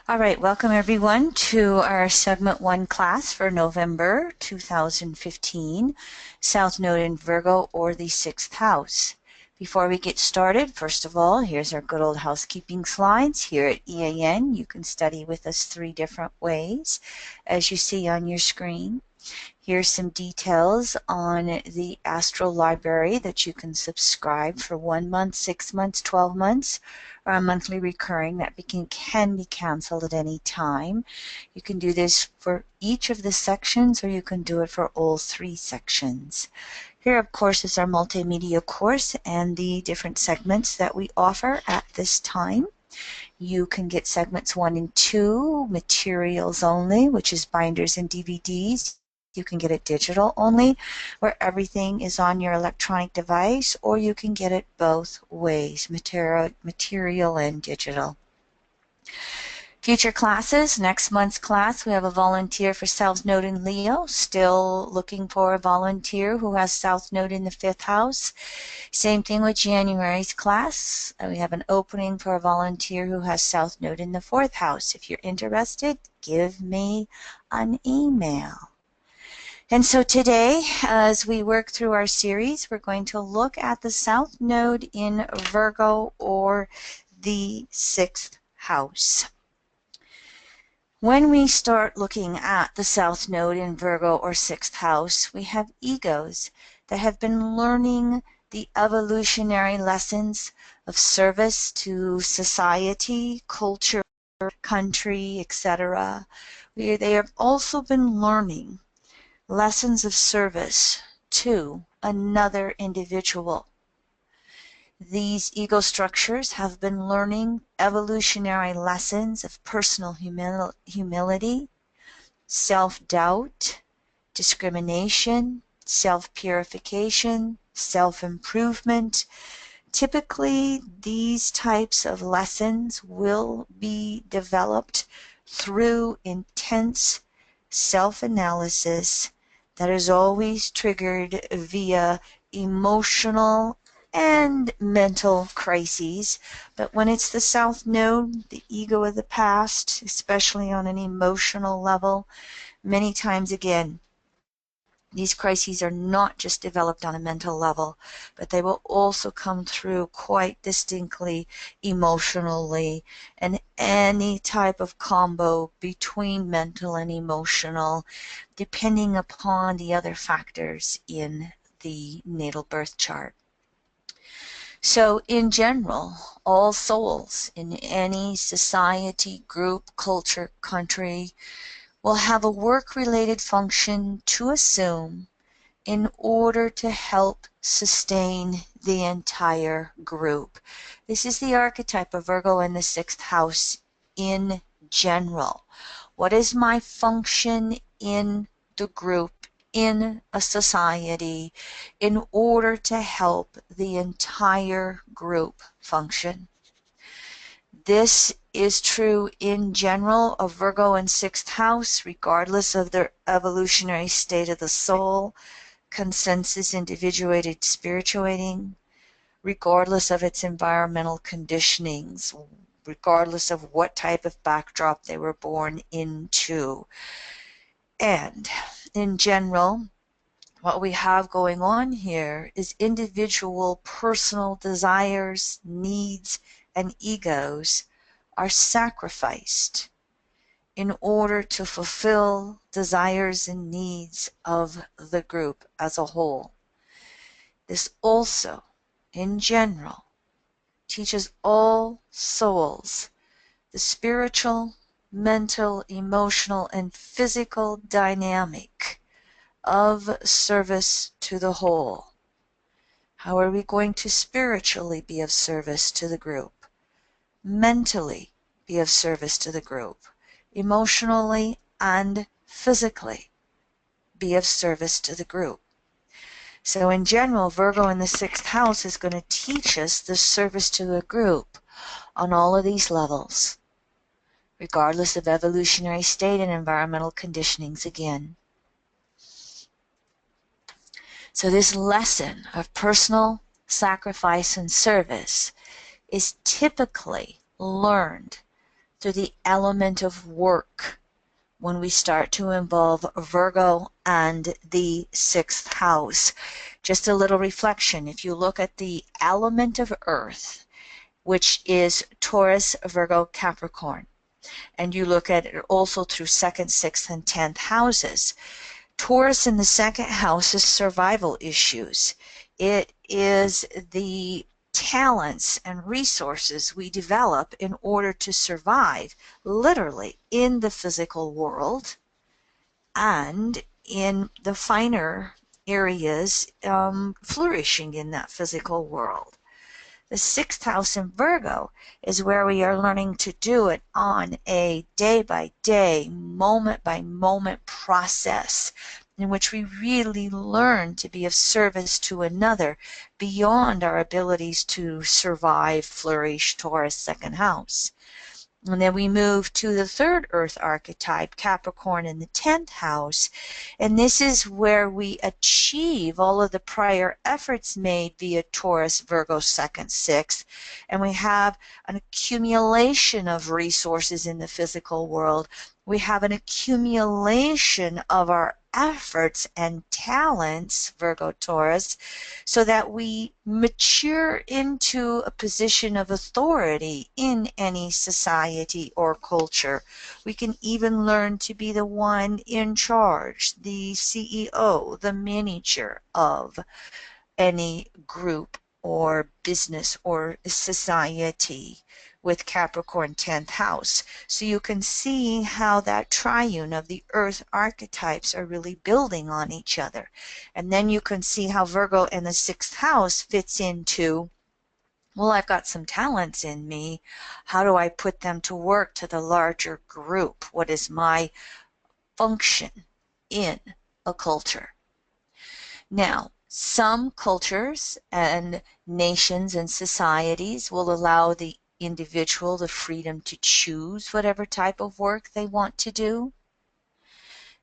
All right, welcome everyone to our segment 1 class for November 2015, South Node in Virgo or the 6th house. Before we get started, first of all, here's our good old housekeeping slides. Here at EAN, you can study with us 3 different ways, as you see on your screen. Here's some details on the Astro Library that you can subscribe for 1 month, 6 months, 12 months, or a monthly recurring that can be canceled at any time. You can do this for each of the sections, or you can do it for all 3 sections. Here, of course, is our multimedia course and the different segments that we offer at this time. You can get segments 1 and 2, materials only, which is binders and DVDs. You can get it digital only, where everything is on your electronic device, or you can get it both ways, material and digital. Future classes, next month's class, we have a volunteer for South Node in Leo, still looking for a volunteer who has South Node in the 5th house. Same thing with January's class. We have an opening for a volunteer who has South Node in the 4th house. If you're interested, give me an email. And so today, as we work through our series, we're going to look at the South Node in Virgo or the 6th house. When we start looking at the South Node in Virgo or 6th house, we have egos that have been learning the evolutionary lessons of service to society, culture, country, etc. They have also been learning lessons of service to another individual. These ego structures have been learning evolutionary lessons of personal humility, self-doubt, discrimination, self-purification, self-improvement. Typically, these types of lessons will be developed through intense self-analysis that is always triggered via emotional and mental crises. But when it's the South Node, the ego of the past, especially on an emotional level, many times again, these crises are not just developed on a mental level, but they will also come through quite distinctly emotionally, and any type of combo between mental and emotional, depending upon the other factors in the natal birth chart. So in general, all souls in any society, group, culture, country will have a work-related function to assume in order to help sustain the entire group. This is the archetype of Virgo in the 6th house in general. What is my function in the group, in a society, in order to help the entire group function? This is true in general of Virgo in 6th house, regardless of their evolutionary state of the soul, consensus individuated spirituating, regardless of its environmental conditionings, regardless of what type of backdrop they were born into. And in general, what we have going on here is individual personal desires, needs, and egos are sacrificed in order to fulfill desires and needs of the group as a whole. This also, in general, teaches all souls the spiritual, mental, emotional, and physical dynamic of service to the whole. How are we going to spiritually be of service to the group? Mentally be of service to the group? Emotionally and physically be of service to the group? So in general, Virgo in the 6th house is going to teach us the service to the group on all of these levels, regardless of evolutionary state and environmental conditionings again. So this lesson of personal sacrifice and service is typically learned through the element of work when we start to involve Virgo and the sixth house. Just a little reflection. If you look at the element of Earth, which is Taurus, Virgo, Capricorn, and you look at it also through second, sixth, and 10th houses, Taurus in the second house is survival issues. It is the talents and resources we develop in order to survive, literally, in the physical world and in the finer areas, flourishing in that physical world. The sixth house in Virgo is where we are learning to do it on a day by day, moment by moment process in which we really learn to be of service to another beyond our abilities to survive, flourish, Taurus second house. And then we move to the third earth archetype, Capricorn in the 10th house. And this is where we achieve all of the prior efforts made via Taurus, Virgo, second, sixth. And we have an accumulation of resources in the physical world. We have an accumulation of our efforts and talents, Virgo, Taurus, so that we mature into a position of authority in any society or culture. We can even learn to be the one in charge, the CEO, the manager of any group or business or society with Capricorn 10th house. So you can see how that triune of the earth archetypes are really building on each other. And then you can see how Virgo in the 6th house fits into, well, I've got some talents in me. How do I put them to work to the larger group? What is my function in a culture? Now, some cultures and nations and societies will allow the individual the freedom to choose whatever type of work they want to do.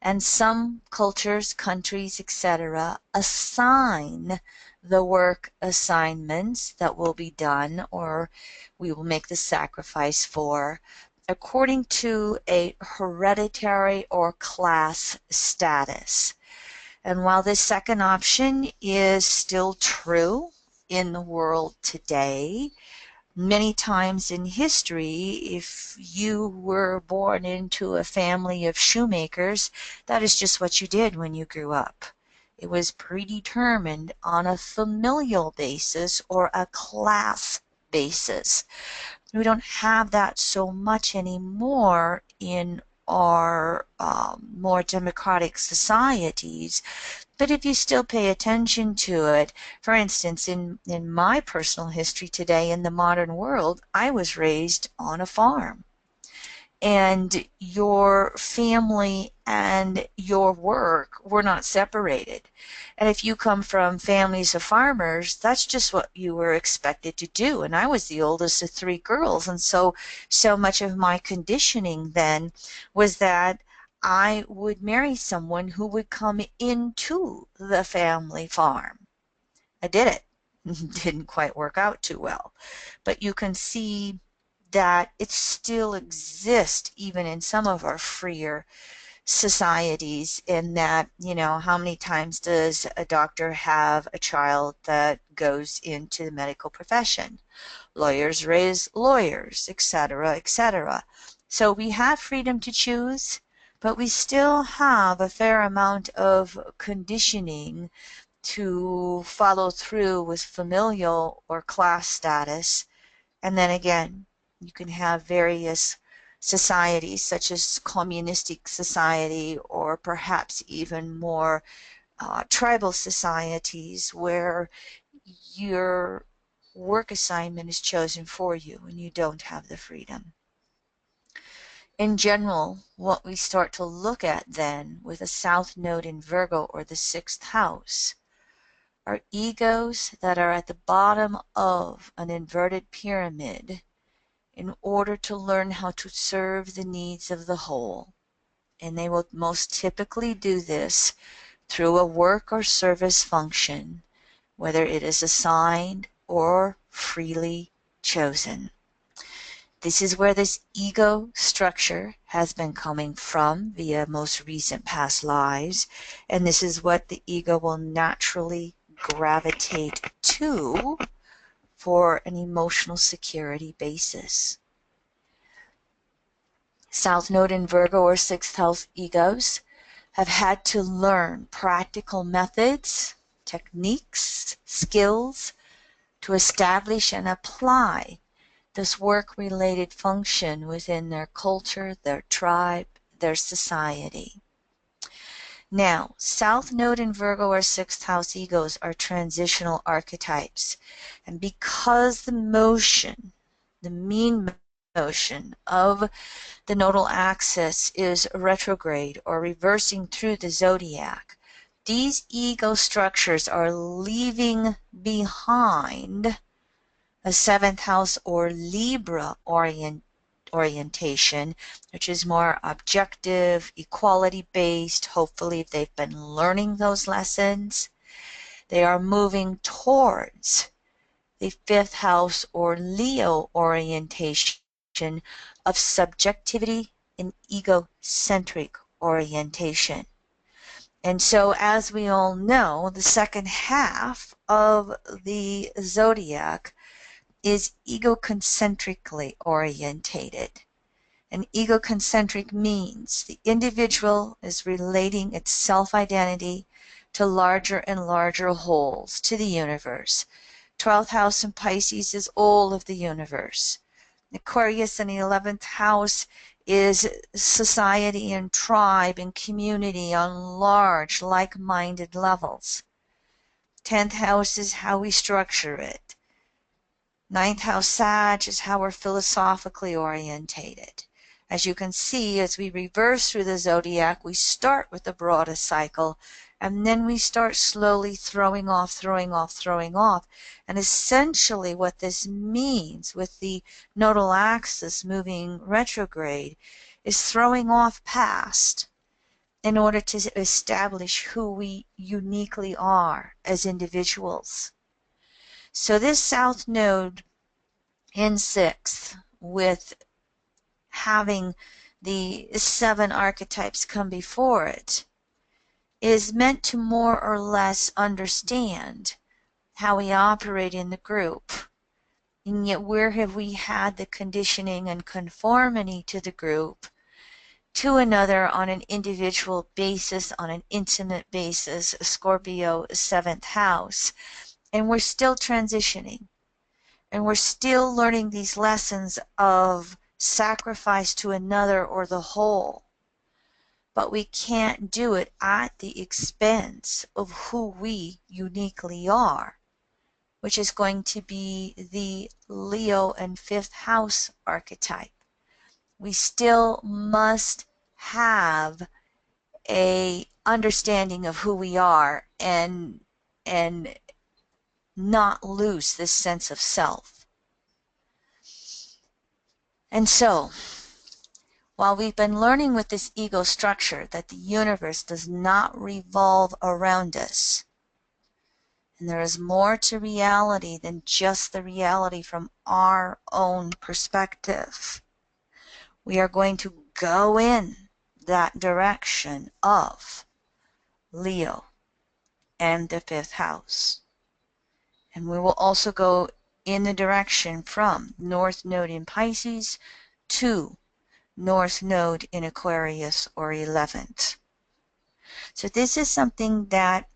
And some cultures, countries, etc., assign the work assignments that will be done or we will make the sacrifice for according to a hereditary or class status. And while this second option is still true in the world today, many times in history, if you were born into a family of shoemakers, that is just what you did when you grew up. It was predetermined on a familial basis or a class basis. We don't have that so much anymore in our more democratic societies. But if you still pay attention to it, for instance, in my personal history today in the modern world, I was raised on a farm. And your family and your work were not separated. And if you come from families of farmers, that's just what you were expected to do. And I was the oldest of three girls. And so much of my conditioning then was that I would marry someone who would come into the family farm. I did it. Didn't quite work out too well. But you can see that it still exists even in some of our freer societies, in that, how many times does a doctor have a child that goes into the medical profession? Lawyers raise lawyers, etc., etc. So we have freedom to choose, but we still have a fair amount of conditioning to follow through with familial or class status. And then again, you can have various societies such as communistic society or perhaps even more tribal societies where your work assignment is chosen for you and you don't have the freedom. In general, what we start to look at then with a south node in Virgo or the 6th house are egos that are at the bottom of an inverted pyramid in order to learn how to serve the needs of the whole. And they will most typically do this through a work or service function, whether it is assigned or freely chosen. This is where this ego structure has been coming from via most recent past lives, and this is what the ego will naturally gravitate to for an emotional security basis. South Node in Virgo or sixth house egos have had to learn practical methods, techniques, skills to establish and apply this work-related function within their culture, their tribe, their society. Now, South Node in Virgo or sixth house egos are transitional archetypes. And because the mean motion of the nodal axis is retrograde or reversing through the zodiac, these ego structures are leaving behind a seventh house or Libra orientation, which is more objective, equality-based. Hopefully they've been learning those lessons. They are moving towards the fifth house or Leo orientation of subjectivity and egocentric orientation. And so, as we all know, the second half of the zodiac is egocentrically orientated. And egocentric means the individual is relating its self-identity to larger and larger wholes, to the universe. 12th house in Pisces is all of the universe. Aquarius in the 11th house is society and tribe and community on large, like-minded levels. 10th house is how we structure it. 9th house Sag is how we're philosophically orientated. As you can see, as we reverse through the zodiac, we start with the broadest cycle, and then we start slowly throwing off. And essentially what this means with the nodal axis moving retrograde is throwing off past in order to establish who we uniquely are as individuals. So this South Node in sixth, with having the 7 archetypes come before it, is meant to more or less understand how we operate in the group. And yet where have we had the conditioning and conformity to the group to another on an individual basis, on an intimate basis, Scorpio 7th house, and we're still transitioning. And we're still learning these lessons of sacrifice to another or the whole. But we can't do it at the expense of who we uniquely are, which is going to be the Leo and 5th house archetype. We still must have a understanding of who we are and not lose this sense of self. And so, while we've been learning with this ego structure that the universe does not revolve around us, and there is more to reality than just the reality from our own perspective, we are going to go in that direction of Leo and the 5th house. And we will also go in the direction from North Node in Pisces to North Node in Aquarius or 11th. So this is something that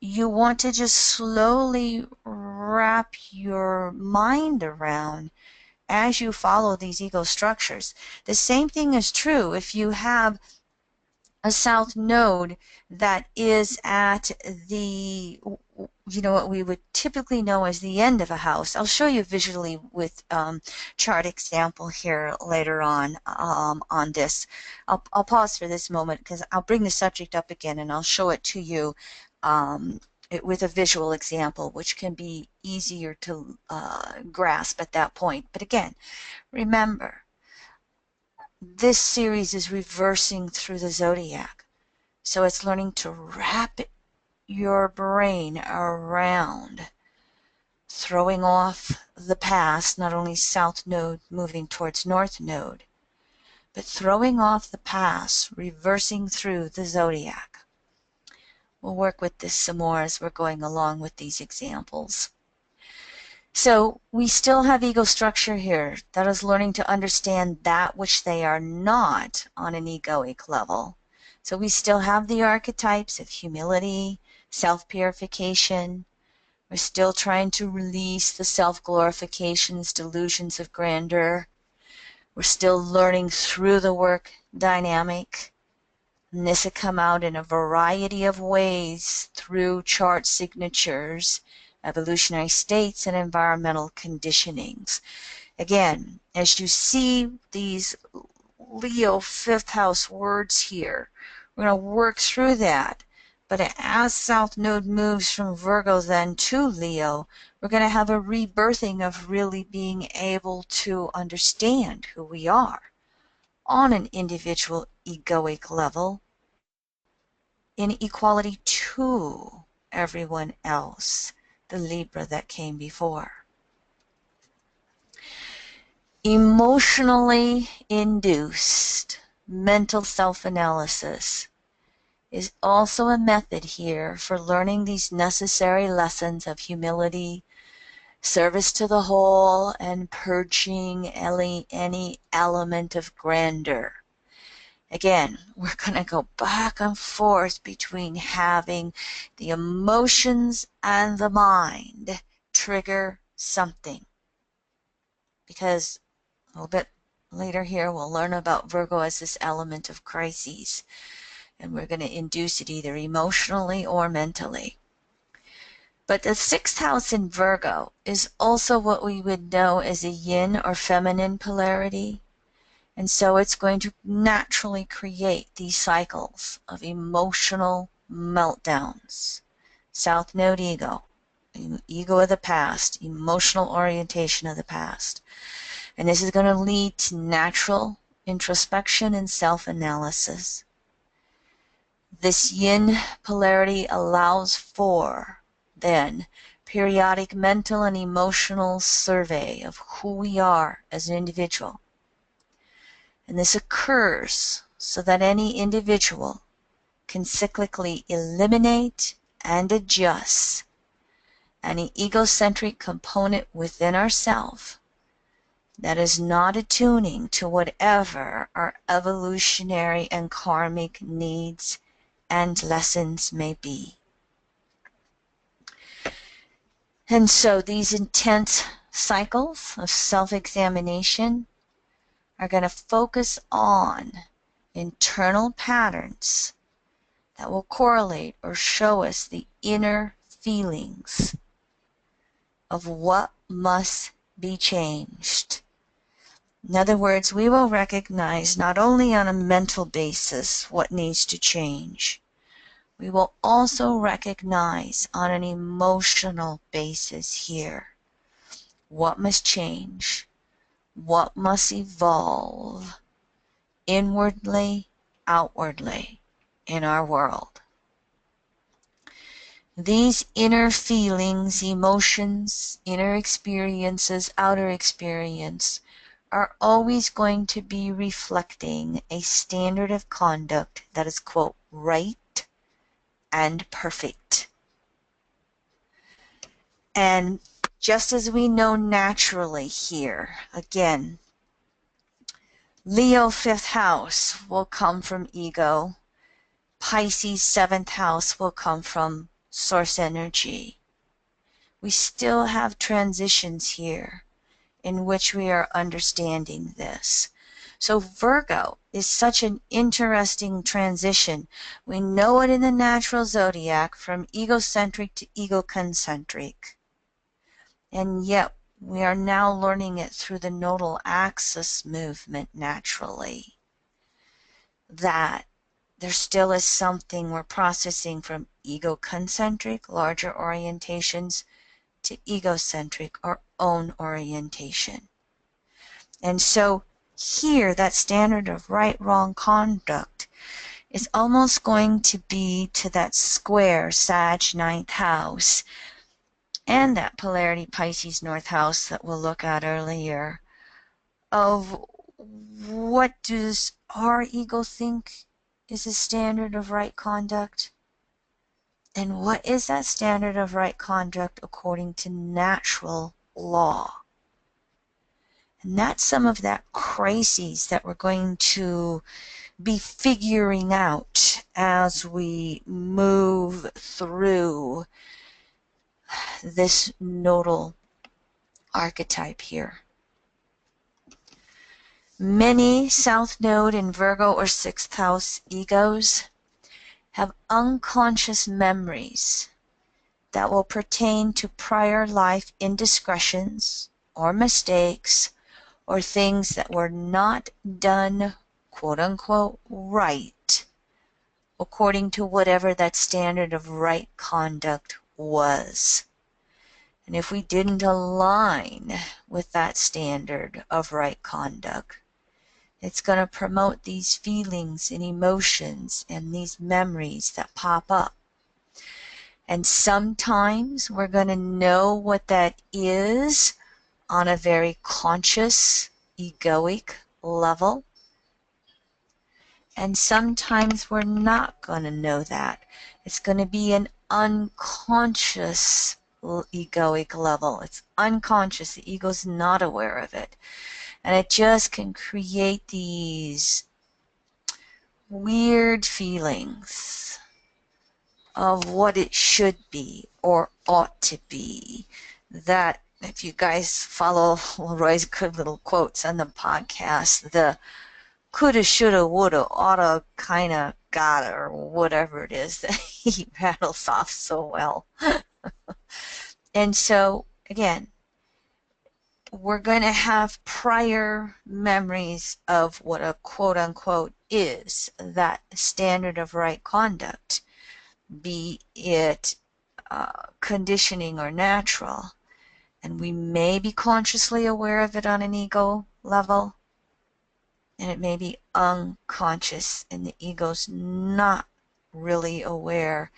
you want to just slowly wrap your mind around as you follow these ego structures. The same thing is true if you have a South Node that is at the, what we would typically know as the end of a house. I'll show you visually with chart example here later on this. I'll pause for this moment because I'll bring the subject up again and I'll show it to you with a visual example, which can be easier to grasp at that point. But again, remember, this series is reversing through the zodiac. So it's learning to wrap your brain around throwing off the past, not only south node moving towards north node, but throwing off the past, reversing through the zodiac. We'll work with this some more as we're going along with these examples. So we still have ego structure here. That is learning to understand that which they are not on an egoic level. So we still have the archetypes of humility, self-purification. We're still trying to release the self-glorifications, delusions of grandeur. We're still learning through the work dynamic. And this has come out in a variety of ways through chart signatures, evolutionary states, and environmental conditionings. Again, as you see these Leo fifth house words here, we're going to work through that. But as South Node moves from Virgo then to Leo, we're going to have a rebirthing of really being able to understand who we are on an individual egoic level in equality to everyone else, the Libra that came before. Emotionally induced mental self-analysis is also a method here for learning these necessary lessons of humility, service to the whole, and purging any element of grandeur. Again, we're going to go back and forth between having the emotions and the mind trigger something. Because a little bit later here, we'll learn about Virgo as this element of crises. And we're going to induce it either emotionally or mentally. But the sixth house in Virgo is also what we would know as a yin or feminine polarity. And so it's going to naturally create these cycles of emotional meltdowns. South Node ego, ego of the past, emotional orientation of the past. And this is going to lead to natural introspection and self-analysis. This yin polarity allows for, then, periodic mental and emotional survey of who we are as an individual. And this occurs so that any individual can cyclically eliminate and adjust any egocentric component within ourselves that is not attuning to whatever our evolutionary and karmic needs and lessons may be. And so these intense cycles of self-examination are going to focus on internal patterns that will correlate or show us the inner feelings of what must be changed. In other words, we will recognize not only on a mental basis what needs to change, we will also recognize on an emotional basis here what must change, what must evolve inwardly, outwardly in our world. These inner feelings, emotions, inner experiences, outer experience are always going to be reflecting a standard of conduct that is, quote, right and perfect. And just as we know naturally here, again, Leo 5th house will come from ego. Pisces 7th house will come from source energy. We still have transitions here in which we are understanding this. So Virgo is such an interesting transition. We know it in the natural zodiac from egocentric to egoconcentric. And yet we are now learning it through the nodal axis movement naturally. That there still is something we're processing from egoconcentric, larger orientations, to egocentric, our own orientation. And so here, that standard of right, wrong conduct is almost going to be to that square Sag 9th house and that polarity Pisces North House that we'll look at earlier, of what does our ego think is a standard of right conduct, and what is that standard of right conduct according to natural law. And that's some of that crises that we're going to be figuring out as we move through this nodal archetype here. Many South Node in Virgo or 6th house egos have unconscious memories that will pertain to prior life indiscretions or mistakes or things that were not done, quote unquote, right, according to whatever that standard of right conduct was. And if we didn't align with that standard of right conduct, it's going to promote these feelings and emotions and these memories that pop up. And sometimes we're going to know what that is on a very conscious, egoic level. And sometimes we're not going to know that. It's going to be an unconscious egoic level. It's unconscious. The ego's not aware of it. And it just can create these weird feelings of what it should be or ought to be. That, if you guys follow Roy's good little quotes on the podcast, the coulda, shoulda, woulda, oughta, kinda, gotta, or whatever it is that he rattles off so well. And so, again, we're going to have prior memories of what a quote-unquote is that standard of right conduct, be it conditioning or natural. And we may be consciously aware of it on an ego level, and it may be unconscious, and the ego's not really aware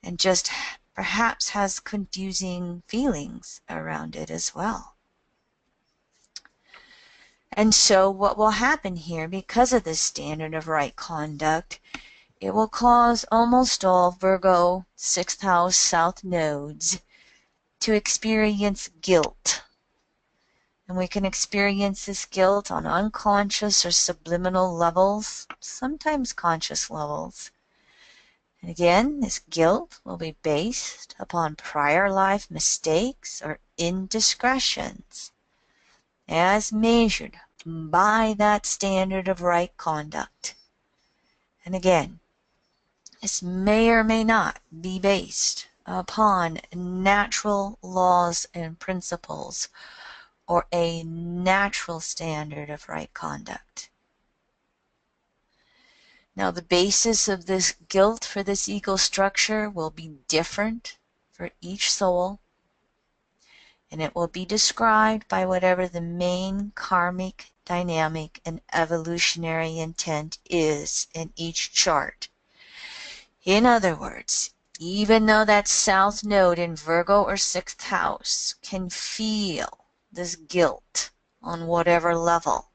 and just perhaps has confusing feelings around it as well. And so what will happen here, because of this standard of right conduct, it will cause almost all Virgo 6th house south nodes to experience guilt. And we can experience this guilt on unconscious or subliminal levels, sometimes conscious levels. And again, this guilt will be based upon prior life mistakes or indiscretions as measured by that standard of right conduct. And again, this may or may not be based upon natural laws and principles or a natural standard of right conduct. Now, the basis of this guilt for this ego structure will be different for each soul, and it will be described by whatever the main karmic, dynamic, and evolutionary intent is in each chart. In other words, even though that south node in Virgo or 6th house can feel this guilt on whatever level,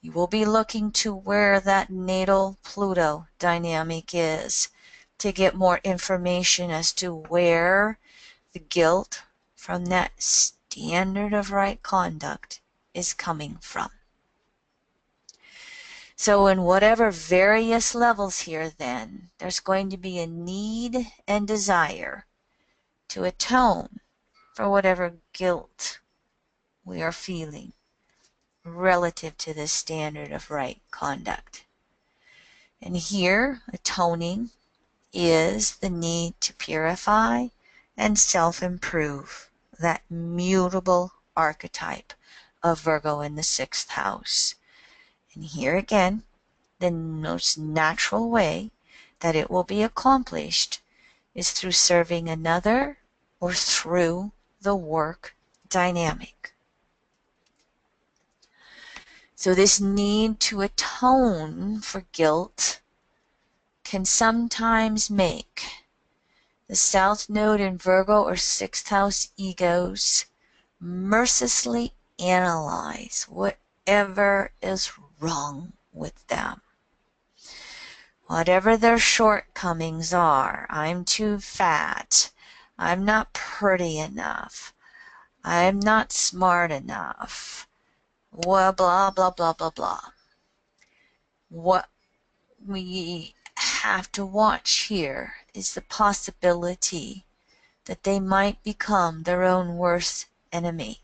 you will be looking to where that natal Pluto dynamic is to get more information as to where the guilt from that standard of right conduct is coming from. So in whatever various levels here then, there's going to be a need and desire to atone for whatever guilt we are feeling relative to this standard of right conduct. And here, atoning is the need to purify and self-improve that mutable archetype of Virgo in the 6th house. And here again, the most natural way that it will be accomplished is through serving another or through the work dynamic. So this need to atone for guilt can sometimes make The South Node in Virgo or 6th house egos mercilessly analyze whatever is wrong with them. Whatever their shortcomings are. I'm too fat. I'm not pretty enough. I'm not smart enough. Well, blah, blah, blah, blah, blah. What we have to watch here is the possibility that they might become their own worst enemy.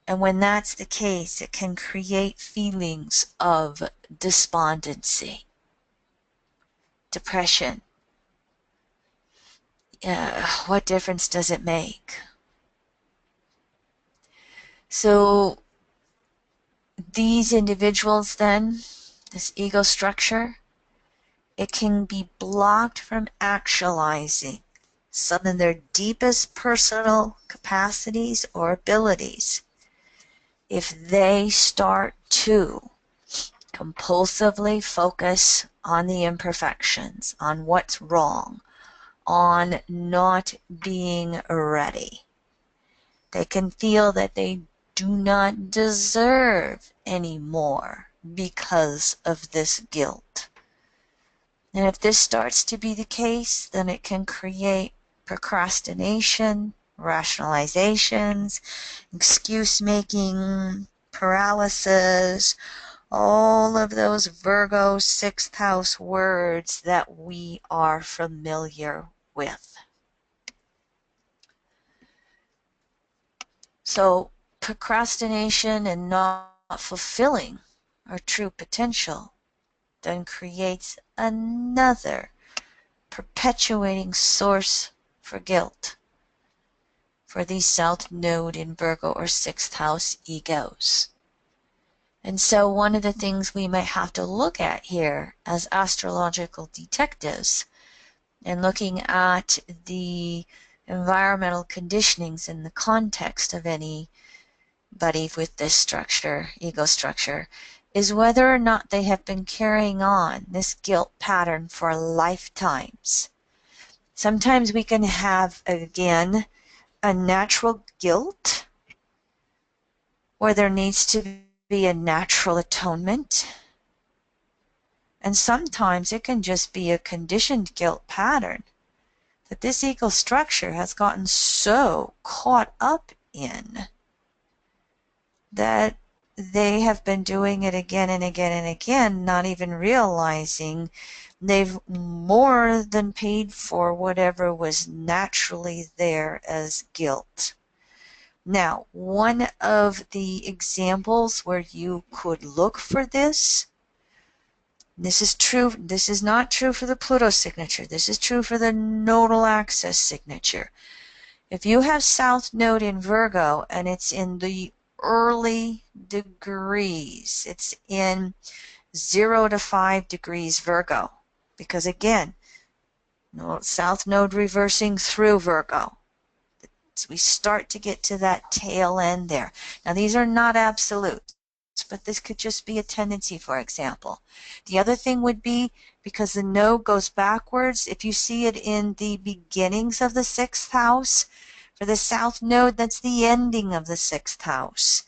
And when that's the case, it can create feelings of despondency, depression. What difference does it make? So these individuals then, this ego structure, it can be blocked from actualizing some of their deepest personal capacities or abilities if they start to compulsively focus on the imperfections, on what's wrong, on not being ready. They can feel that they do not deserve any more because of this guilt. And if this starts to be the case, then it can create procrastination, rationalizations, excuse making, paralysis, all of those Virgo 6th house words that we are familiar with. So procrastination and not fulfilling our true potential then creates another perpetuating source for guilt for these South Node in Virgo or 6th house egos. And so one of the things we might have to look at here as astrological detectives and looking at the environmental conditionings in the context of anybody with this structure, ego structure, is whether or not they have been carrying on this guilt pattern for lifetimes. Sometimes we can have, again, a natural guilt where there needs to be a natural atonement. And sometimes it can just be a conditioned guilt pattern that this ego structure has gotten so caught up in that they have been doing it again and again and again, not even realizing they've more than paid for whatever was naturally there as guilt. Now, one of the examples where you could look for this is true, this is not true for the Pluto signature, this is true for the nodal axis signature. If you have South Node in Virgo and it's in the early degrees, it's in 0 to 5 degrees Virgo, because again, South Node reversing through Virgo. So we start to get to that tail end there. Now these are not absolutes, but this could just be a tendency, for example. The other thing would be, because the node goes backwards, if you see it in the beginnings of the 6th house, for the South Node, that's the ending of the 6th house.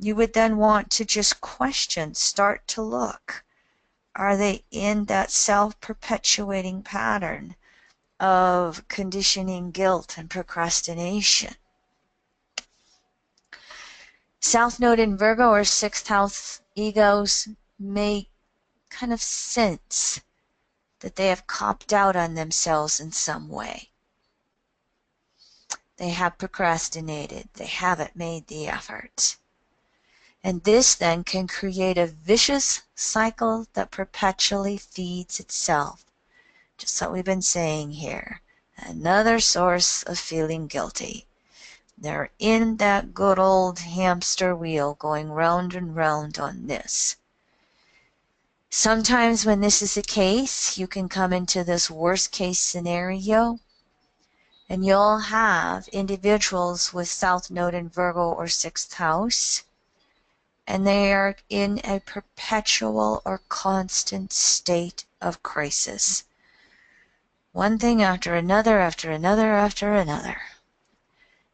You would then want to just question, start to look. Are they in that self-perpetuating pattern of conditioning guilt and procrastination? South Node in Virgo or 6th house egos may kind of sense that they have copped out on themselves in some way. They have procrastinated. They haven't made the effort. And this then can create a vicious cycle that perpetually feeds itself. Just what we've been saying here. Another source of feeling guilty. They're in that good old hamster wheel going round and round on this. Sometimes when this is the case, you can come into this worst case scenario and you'll have individuals with South Node in Virgo or 6th house, and they are in a perpetual or constant state of crisis. one thing after another, after another, after another.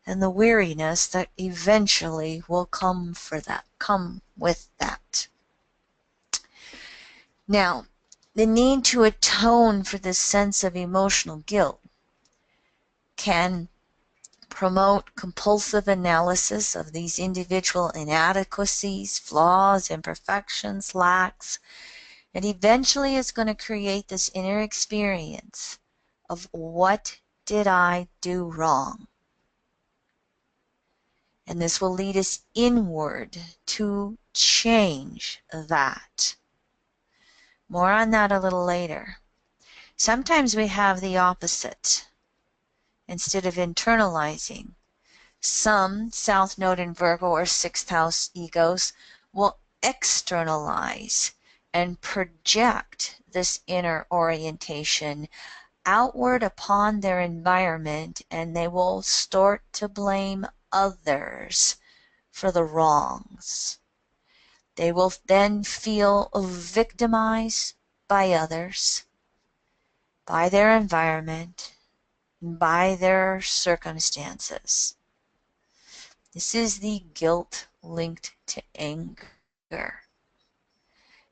And the weariness that eventually will come with that. Now, the need to atone for this sense of emotional guilt can promote compulsive analysis of these individual inadequacies, flaws, imperfections, lacks, and eventually it's going to create this inner experience of what did I do wrong? And this will lead us inward to change that. More on that a little later. Sometimes we have the opposite. Instead of internalizing, some South Node in Virgo or 6th house egos will externalize and project this inner orientation outward upon their environment, and they will start to blame others for the wrongs. They will then feel victimized by others, by their environment, by their circumstances. This is the guilt linked to anger.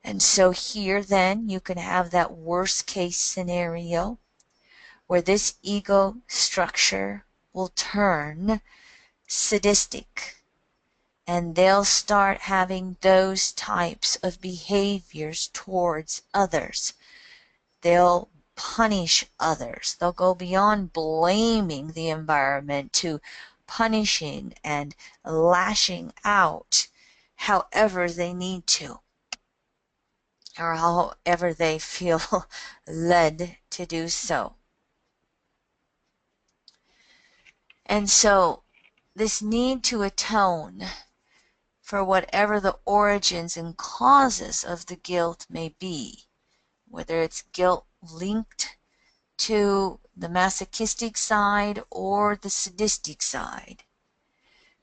And so here then you can have that worst case scenario where this ego structure will turn sadistic, and they'll start having those types of behaviors towards others. They'll punish others. They'll go beyond blaming the environment to punishing and lashing out however they need to, or however they feel led to do so. And so this need to atone for whatever the origins and causes of the guilt may be, whether it's guilt linked to the masochistic side or the sadistic side.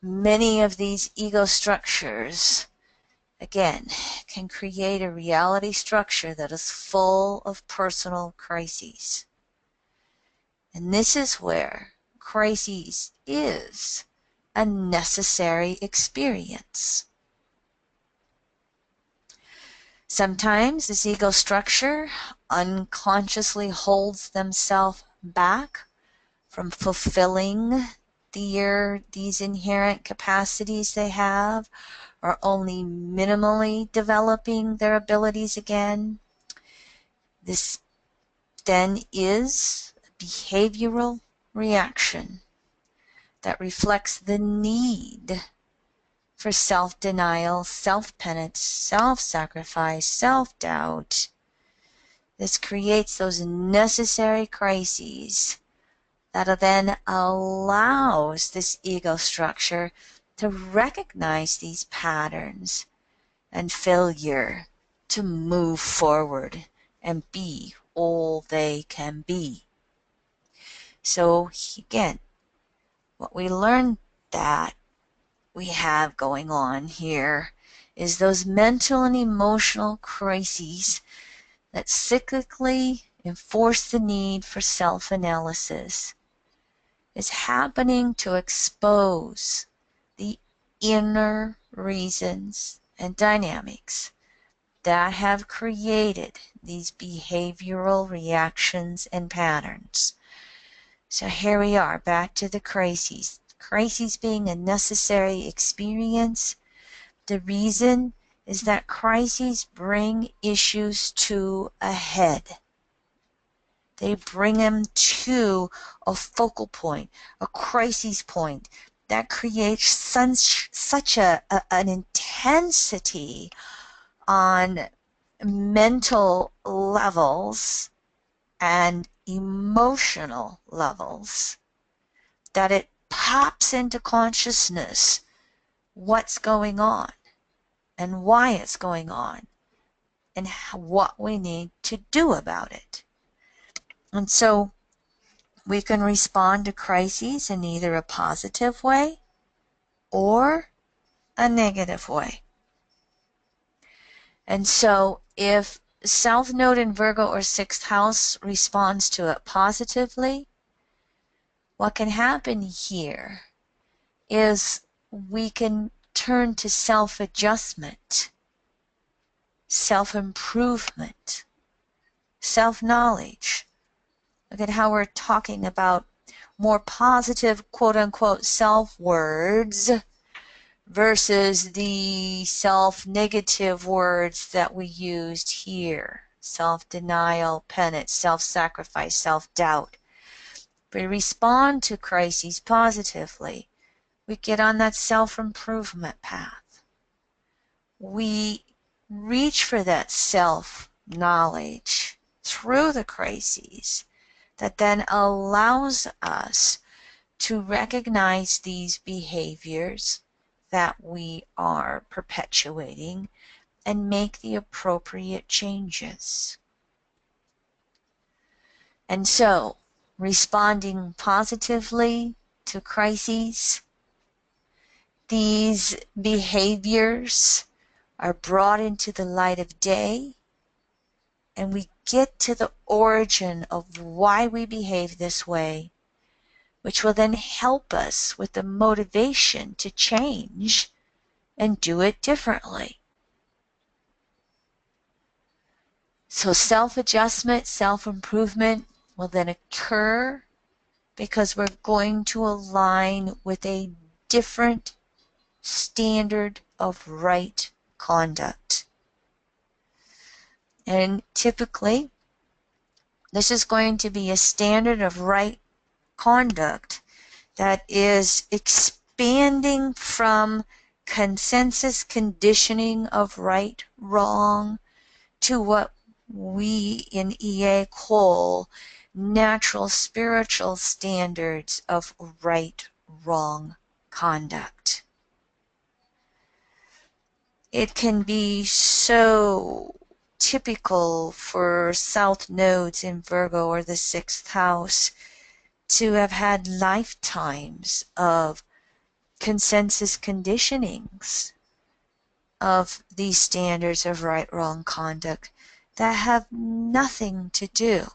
Many of these ego structures, again, can create a reality structure that is full of personal crises. And this is where crises is a necessary experience. Sometimes this ego structure unconsciously holds themselves back from fulfilling these inherent capacities they have, or only minimally developing their abilities again. This then is a behavioral reaction that reflects the need for self-denial, self-penance, self-sacrifice, self-doubt. This creates those necessary crises that then allows this ego structure to recognize these patterns and failure to move forward and be all they can be. So again, what we learned that we have going on here is those mental and emotional crises that cyclically enforce the need for self-analysis. Is happening to expose the inner reasons and dynamics that have created these behavioral reactions and patterns. So here we are, back to the crises. Crises being a necessary experience. The reason is that crises bring issues to a head. They bring them to a focal point, a crisis point that creates such an intensity on mental levels and emotional levels that it pops into consciousness what's going on and why it's going on and what we need to do about it. And so we can respond to crises in either a positive way or a negative way. And so if South Node in Virgo or 6th house responds to it positively, what can happen here is we can turn to self-adjustment, self-improvement, self-knowledge. Look at how we're talking about more positive, quote-unquote, self-words versus the self-negative words that we used here. Self-denial, penance, self-sacrifice, self-doubt. We respond to crises positively. We get on that self-improvement path. We reach for that self-knowledge through the crises that then allows us to recognize these behaviors that we are perpetuating and make the appropriate changes. And so, responding positively to crises, these behaviors are brought into the light of day, and we get to the origin of why we behave this way, which will then help us with the motivation to change and do it differently. So self-adjustment, self-improvement will then occur because we're going to align with a different standard of right conduct. And typically, this is going to be a standard of right conduct that is expanding from consensus conditioning of right, wrong, to what we in EA call natural spiritual standards of right, wrong conduct. It can be so typical for South nodes in Virgo or the 6th house to have had lifetimes of consensus conditionings of these standards of right, wrong conduct that have nothing to do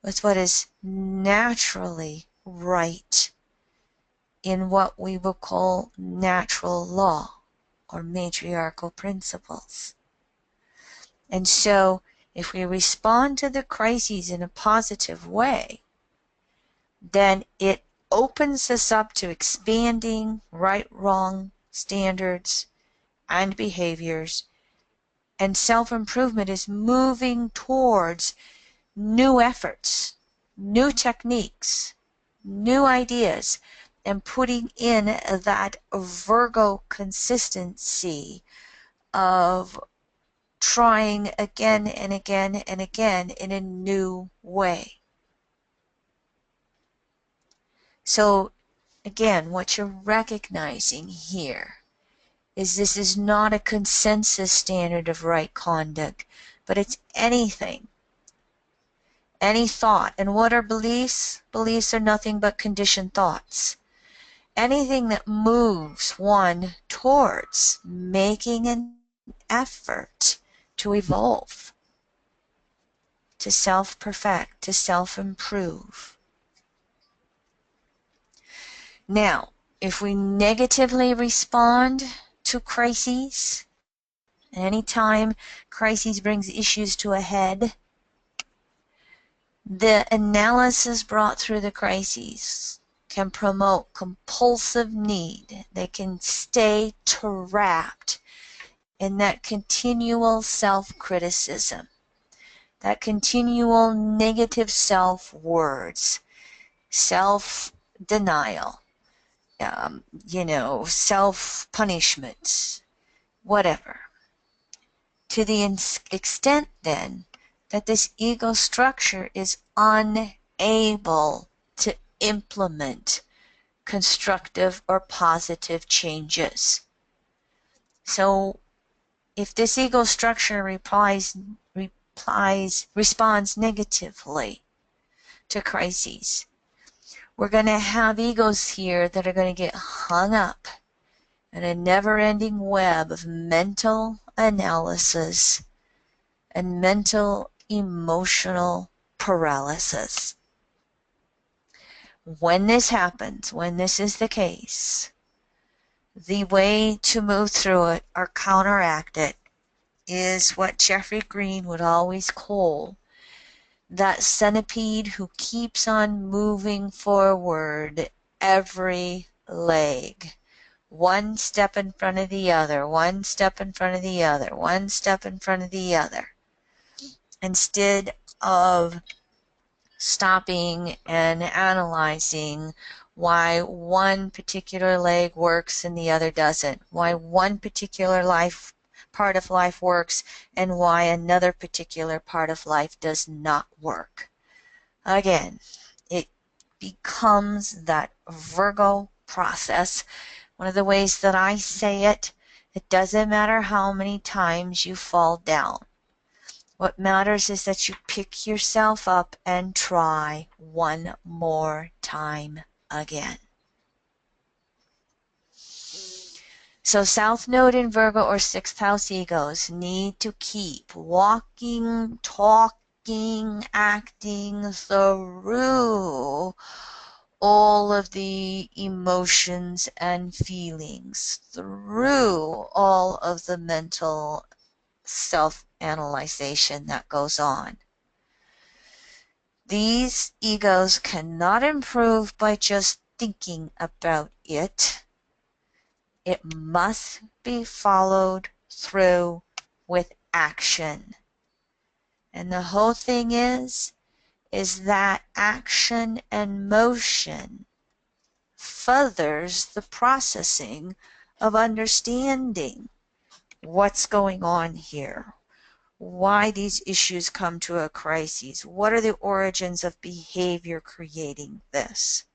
with what is naturally right in what we will call natural law or matriarchal principles. And so, if we respond to the crises in a positive way, then it opens us up to expanding right, wrong standards and behaviors, and self-improvement is moving towards new efforts, new techniques, new ideas, and putting in that Virgo consistency of trying again and again and again in a new way. So again, what you're recognizing here is this is not a consensus standard of right conduct, but it's anything, any thought. And what are beliefs? Beliefs are nothing but conditioned thoughts. Anything that moves one towards making an effort to evolve, to self-perfect, to self-improve. Now, if we negatively respond to crises, anytime crises brings issues to a head, the analysis brought through the crises can promote compulsive need. They can stay trapped in that continual self-criticism, that continual negative self-words, self-denial, self-punishment, whatever. To the extent then that this ego structure is unable to implement constructive or positive changes. So if this ego structure responds negatively to crises, we're going to have egos here that are going to get hung up in a never-ending web of mental analysis and mental emotional paralysis. When this happens, when this is the case, the way to move through it or counteract it is what Jeffrey Green would always call that centipede who keeps on moving forward every leg. One step in front of the other, one step in front of the other, one step in front of the other. Instead of stopping and analyzing why one particular leg works and the other doesn't, why one particular part of life works and why another particular part of life does not work. Again, it becomes that Virgo process. One of the ways that I say it, it doesn't matter how many times you fall down. What matters is that you pick yourself up and try one more time again. So South Node in Virgo or 6th house egos need to keep walking, talking, acting through all of the emotions and feelings, through all of the mental self-analyzation that goes on. These egos cannot improve by just thinking about it. It must be followed through with action. And the whole thing is that action and motion furthers the processing of understanding what's going on here, why these issues come to a crisis, what are the origins of behavior creating this.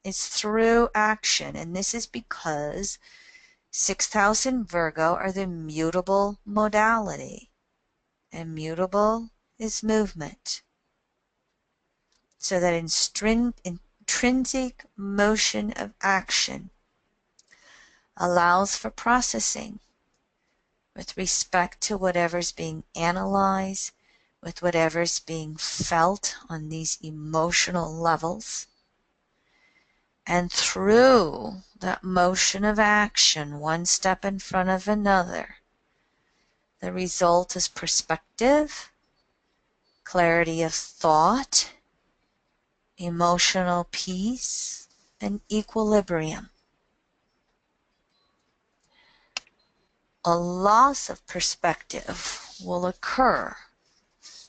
It's through action, and this is because 6th house and Virgo are the mutable modality, and mutable is movement. So that intrinsic motion of action allows for processing with respect to whatever's being analyzed, with whatever's being felt on these emotional levels. And through that motion of action, one step in front of another, the result is perspective, clarity of thought, emotional peace, and equilibrium. A loss of perspective will occur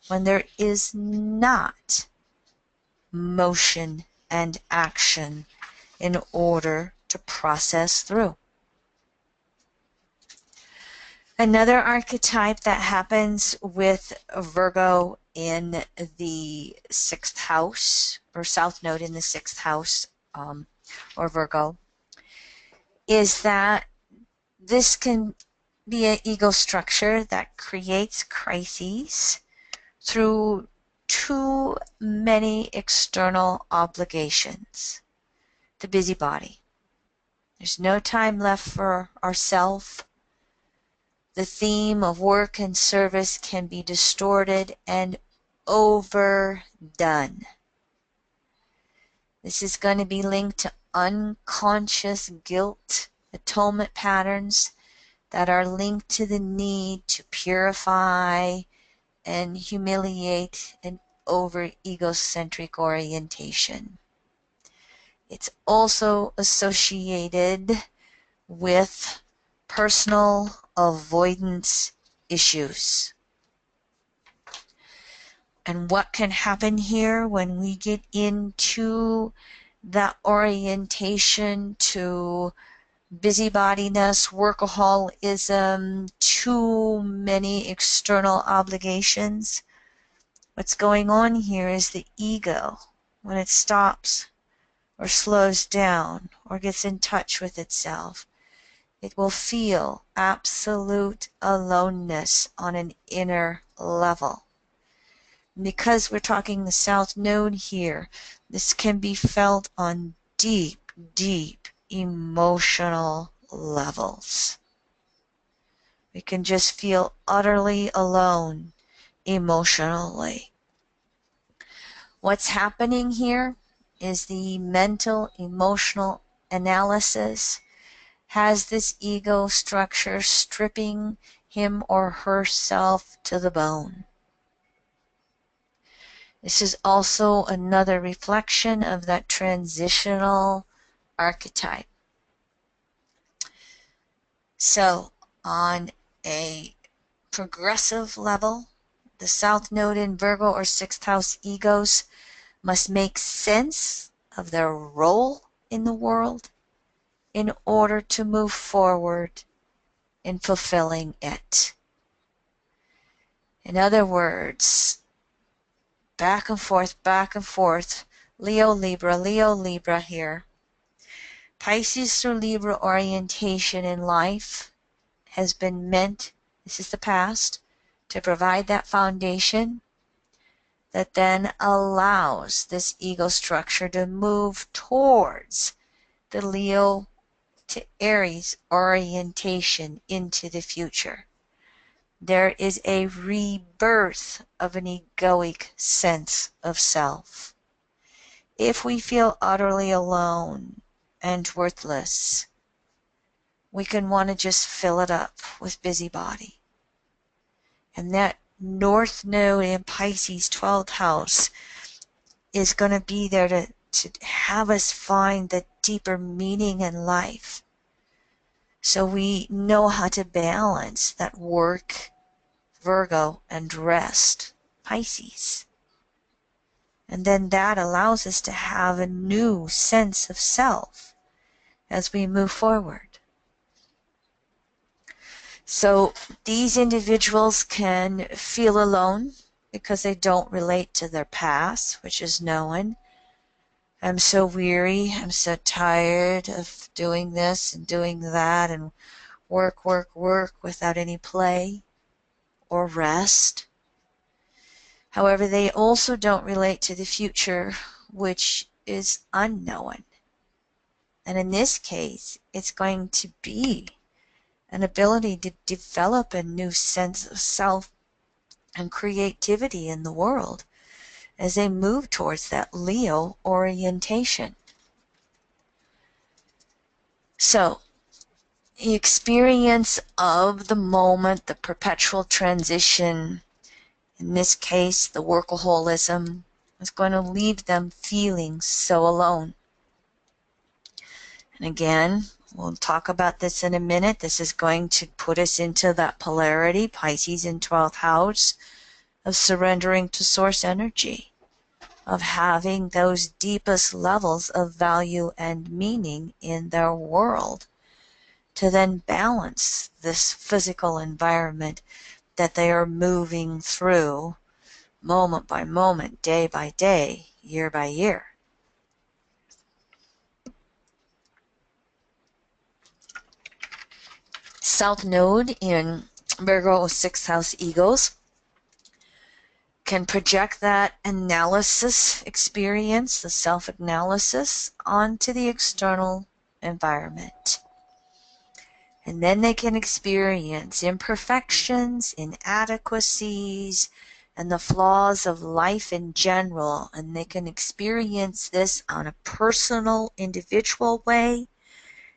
when there is not motion and action in order to process through. Another archetype that happens with Virgo in the 6th house, or South Node in the 6th house, or Virgo, is that this can be an ego structure that creates crises through too many external obligations. The busybody. There's no time left for ourselves. The theme of work and service can be distorted and overdone. This is going to be linked to unconscious guilt, atonement patterns that are linked to the need to purify and humiliate an over egocentric orientation. It's also associated with personal avoidance issues. And what can happen here when we get into that orientation to busybodiness, workaholism, too many external obligations? What's going on here is the ego, when it stops or slows down or gets in touch with itself, it will feel absolute aloneness on an inner level. Because we're talking the South Node here, this can be felt on deep, deep emotional levels. We can just feel utterly alone emotionally. What's happening here is the mental, emotional analysis has this ego structure stripping him or herself to the bone. This is also another reflection of that transitional archetype. So, on a progressive level, the South Node in Virgo or sixth house egos must make sense of their role in the world in order to move forward in fulfilling it. In other words, back and forth, Leo, Libra here. Pisces through Libra orientation in life has been meant, this is the past, to provide that foundation that then allows this ego structure to move towards the Leo to Aries orientation into the future. There is a rebirth of an egoic sense of self. If we feel utterly alone and worthless, we can want to just fill it up with busybody. And that North Node in Pisces 12th house is going to be there to have us find the deeper meaning in life. So we know how to balance that work, Virgo, and rest, Pisces. And then that allows us to have a new sense of self as we move forward. So these individuals can feel alone because they don't relate to their past, which is known. I'm so weary, I'm so tired of doing this and doing that and work without any play or rest. However, they also don't relate to the future, which is unknown. And in this case, it's going to be an ability to develop a new sense of self and creativity in the world as they move towards that Leo orientation. So, the experience of the moment, the perpetual transition, in this case, the workaholism, is going to leave them feeling so alone. And again, we'll talk about this in a minute. This is going to put us into that polarity, Pisces in 12th house, of surrendering to source energy, of having those deepest levels of value and meaning in their world, to then balance this physical environment that they are moving through moment by moment, day by day, year by year. South Node in Virgo 6th house egos can project that analysis experience, the self-analysis, onto the external environment. And then they can experience imperfections, inadequacies, and the flaws of life in general. And they can experience this on a personal, individual way.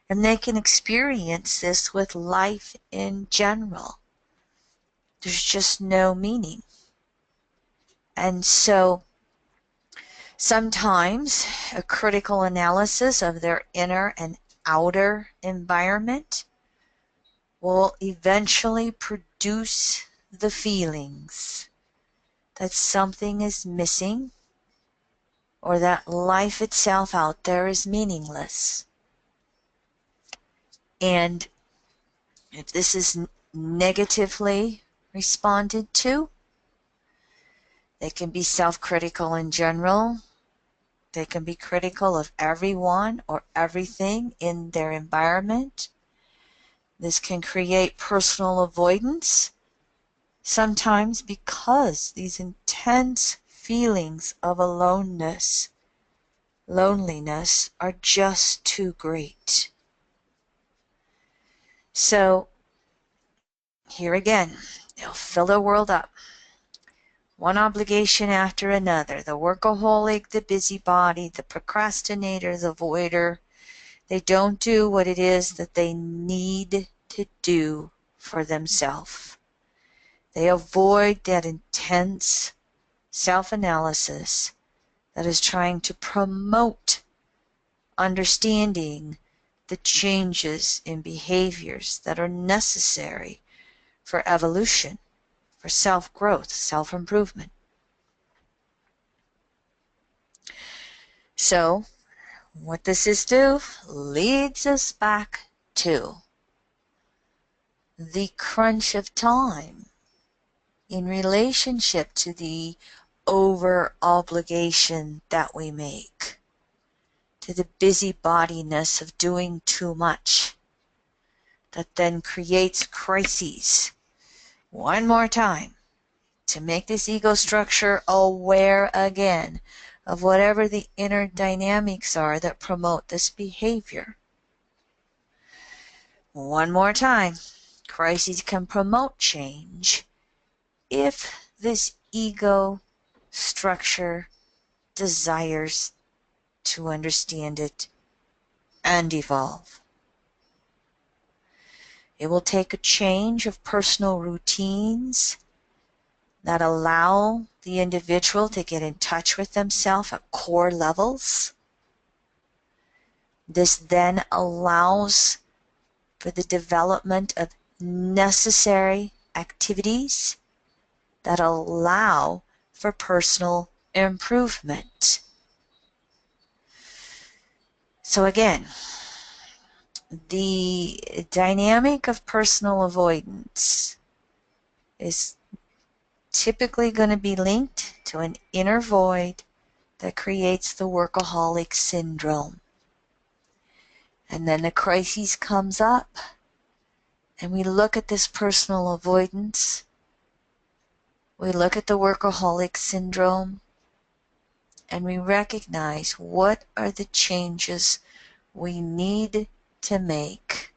And they can experience this with life in general. There's just no meaning. And so sometimes a critical analysis of their inner and outer environment will eventually produce the feelings that something is missing or that life itself out there is meaningless. And if this is negatively responded to, they can be self-critical in general. They can be critical of everyone or everything in their environment. This can create personal avoidance, sometimes because these intense feelings of aloneness, loneliness, are just too great. So Here again, they'll fill their world up. One obligation after another. The workaholic, the busybody, the procrastinator, the voider. They don't do what it is that they need to do for themselves. They avoid that intense self-analysis that is trying to promote understanding the changes in behaviors that are necessary for evolution, for self-growth, self-improvement. So, what does this do? Leads us back to the crunch of time in relationship to the over-obligation that we make, to the busybodiness of doing too much, that then creates crises. One more time, to make this ego structure aware again of whatever the inner dynamics are that promote this behavior. One more time, crises can promote change if this ego structure desires to understand it and evolve. It will take a change of personal routines that allow the individual to get in touch with themselves at core levels. This then allows for the development of necessary activities that allow for personal improvement. So again, the dynamic of personal avoidance is typically going to be linked to an inner void that creates the workaholic syndrome. And then the crisis comes up, and we look at this personal avoidance. We look at the workaholic syndrome, and we recognize what are the changes we need to make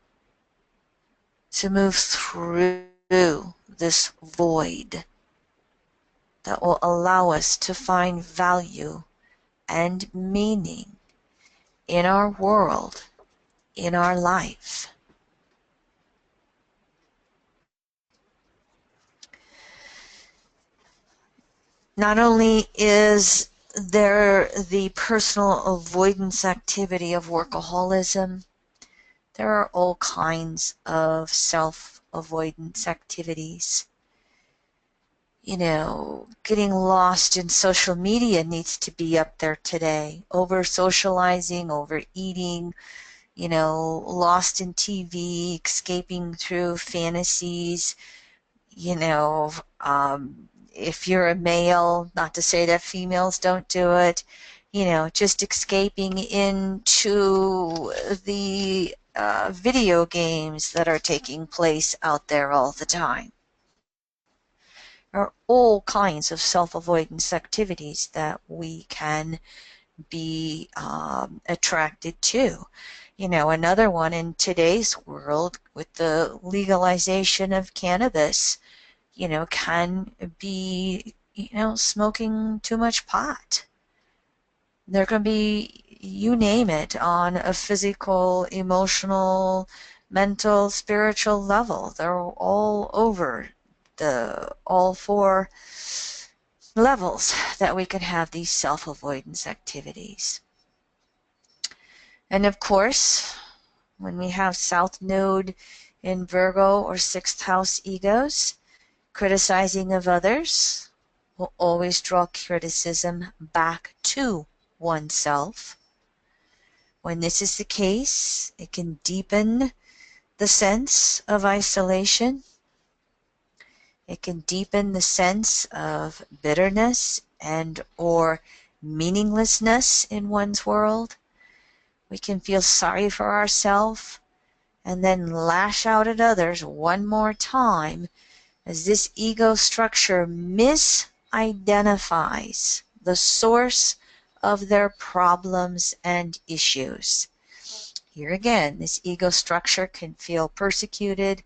to move through this void that will allow us to find value and meaning in our world, in our life. Not only is there the personal avoidance activity of workaholism, there are all kinds of self-avoidance activities. You know, getting lost in social media needs to be up there today. Over-socializing, overeating, you know, lost in TV, escaping through fantasies, you know, if you're a male, not to say that females don't do it, you know, just escaping into the video games that are taking place out there all the time. There are all kinds of self-avoidance activities that we can be attracted to. You know, another one in today's world with the legalization of cannabis, you know, can be, you know, smoking too much pot. There can be, you name it, on a physical, emotional, mental, spiritual level. They're all over all four levels that we can have these self-avoidance activities. And of course, when we have South Node in Virgo or 6th house egos, criticizing of others will always draw criticism back to oneself. When this is the case, it can deepen the sense of isolation. It can deepen the sense of bitterness and or meaninglessness in one's world. We can feel sorry for ourselves and then lash out at others one more time as this ego structure misidentifies the source of their problems and issues. Here again, this ego structure can feel persecuted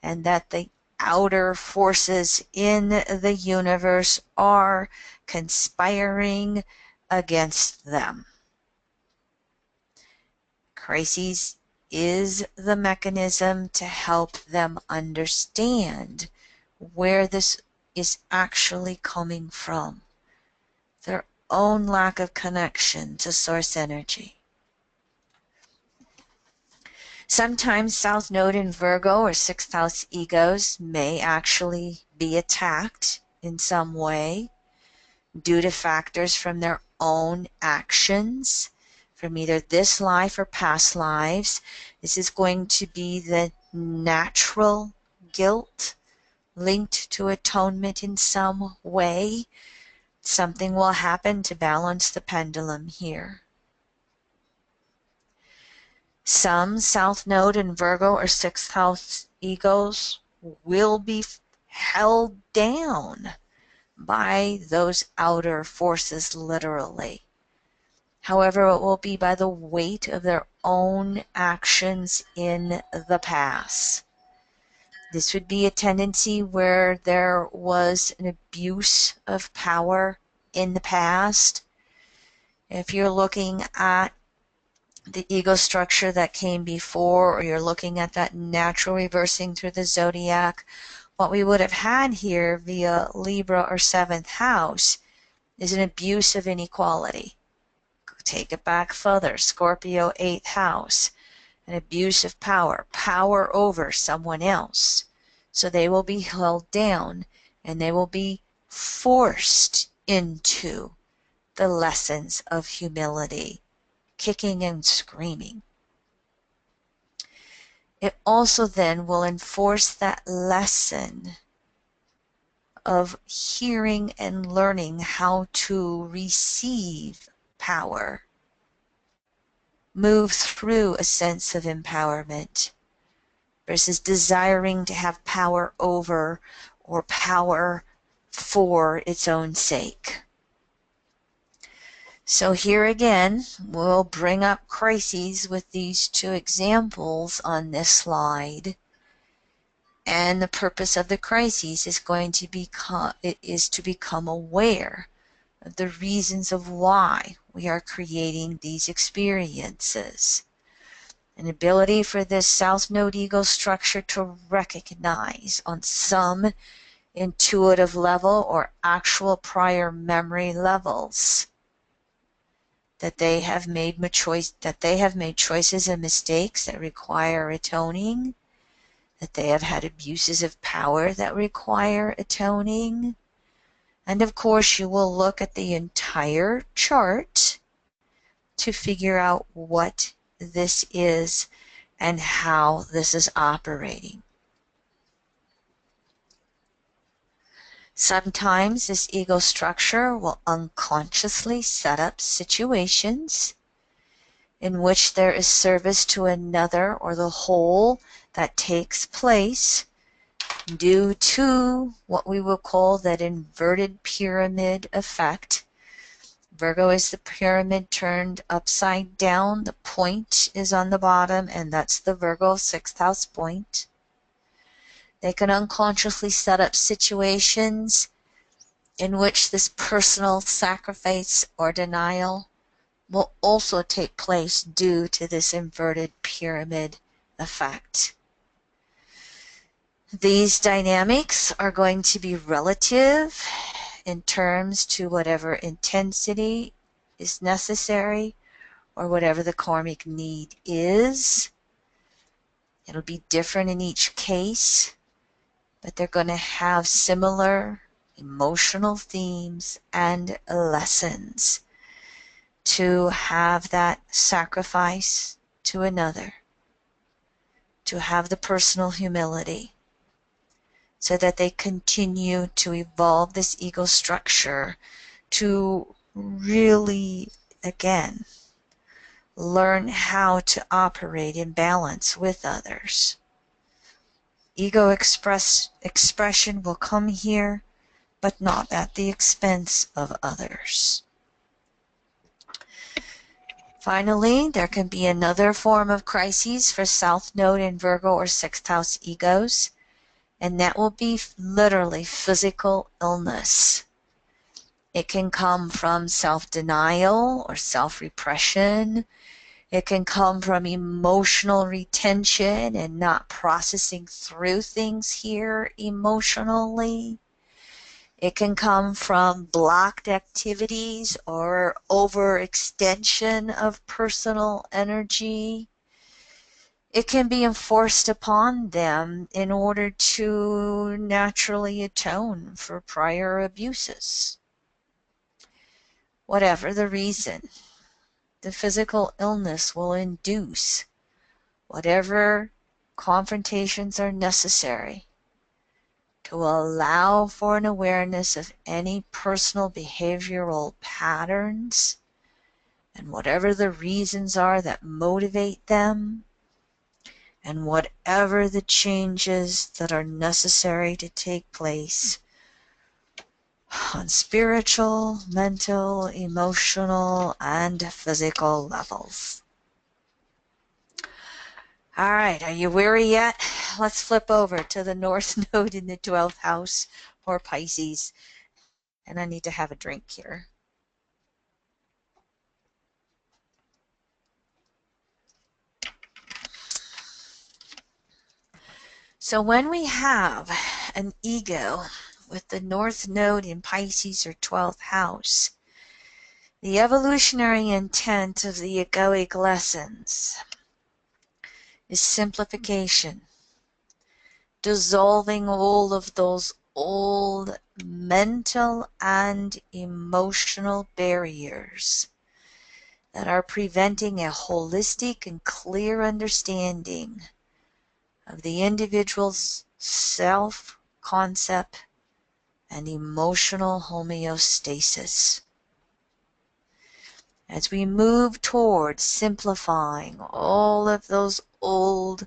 and that the outer forces in the universe are conspiring against them. Crises is the mechanism to help them understand where this is actually coming from, their own lack of connection to source energy. Sometimes South Node in Virgo or sixth house egos may actually be attacked in some way due to factors from their own actions, from either this life or past lives. This is going to be the natural guilt linked to atonement in some way. Something will happen to balance the pendulum here. Some South Node in Virgo or sixth house egos will be held down by those outer forces, literally. However, it will be by the weight of their own actions in the past. This would be a tendency where there was an abuse of power in the past. If you're looking at the ego structure that came before, or you're looking at that natural reversing through the zodiac, what we would have had here via Libra or seventh house is an abuse of inequality. Take it back further, Scorpio, eighth house, an abuse of power, power over someone else. So they will be held down and they will be forced into the lessons of humility, kicking and screaming. It also then will enforce that lesson of hearing and learning how to receive power, move through a sense of empowerment versus desiring to have power over or power for its own sake. So here again, we'll bring up crises with these two examples on this slide. And the purpose of the crises is to become aware of the reasons of why we are creating these experiences. An ability for this South Node ego structure to recognize on some intuitive level or actual prior memory levels that they have made choices and mistakes that require atoning, that they have had abuses of power that require atoning. And of course, you will look at the entire chart to figure out what this is and how this is operating. Sometimes this ego structure will unconsciously set up situations in which there is service to another or the whole that takes place due to what we will call that inverted pyramid effect. Virgo is the pyramid turned upside down. The point is on the bottom, and that's the Virgo sixth house point. They can unconsciously set up situations in which this personal sacrifice or denial will also take place due to this inverted pyramid effect. These dynamics are going to be relative in terms to whatever intensity is necessary or whatever the karmic need is. It'll be different in each case, but they're going to have similar emotional themes and lessons to have that sacrifice to another, to have the personal humility, so that they continue to evolve this ego structure to really, again, learn how to operate in balance with others. Ego expression will come here, but not at the expense of others. Finally, there can be another form of crises for South Node in Virgo or sixth house egos, And that will be literally physical illness. It can come from self-denial or self-repression. It can come from emotional retention and not processing through things here emotionally. It can come from blocked activities or overextension of personal energy. It can be enforced upon them in order to naturally atone for prior abuses. Whatever the reason, the physical illness will induce whatever confrontations are necessary to allow for an awareness of any personal behavioral patterns and whatever the reasons are that motivate them, and whatever the changes that are necessary to take place on spiritual, mental, emotional, and physical levels. All right, are you weary yet? Let's flip over to the North Node in the 12th house, or Pisces. And I need to have a drink here. So when we have an ego with the North Node in Pisces or 12th house, the evolutionary intent of the egoic lessons is simplification, dissolving all of those old mental and emotional barriers that are preventing a holistic and clear understanding of the individual's self-concept and emotional homeostasis. As we move towards simplifying all of those old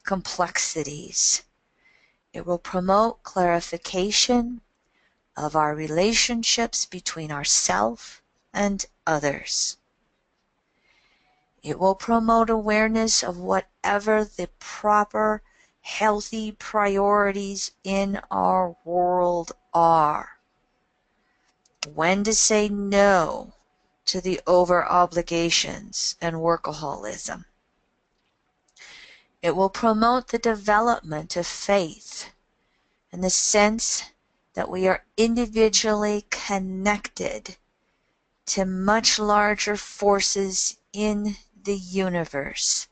complexities, it will promote clarification of our relationships between ourselves and others. It will promote awareness of whatever the proper healthy priorities in our world are. When to say no to the over obligations and workaholism. It will promote the development of faith in the sense that we are individually connected to much larger forces in the universe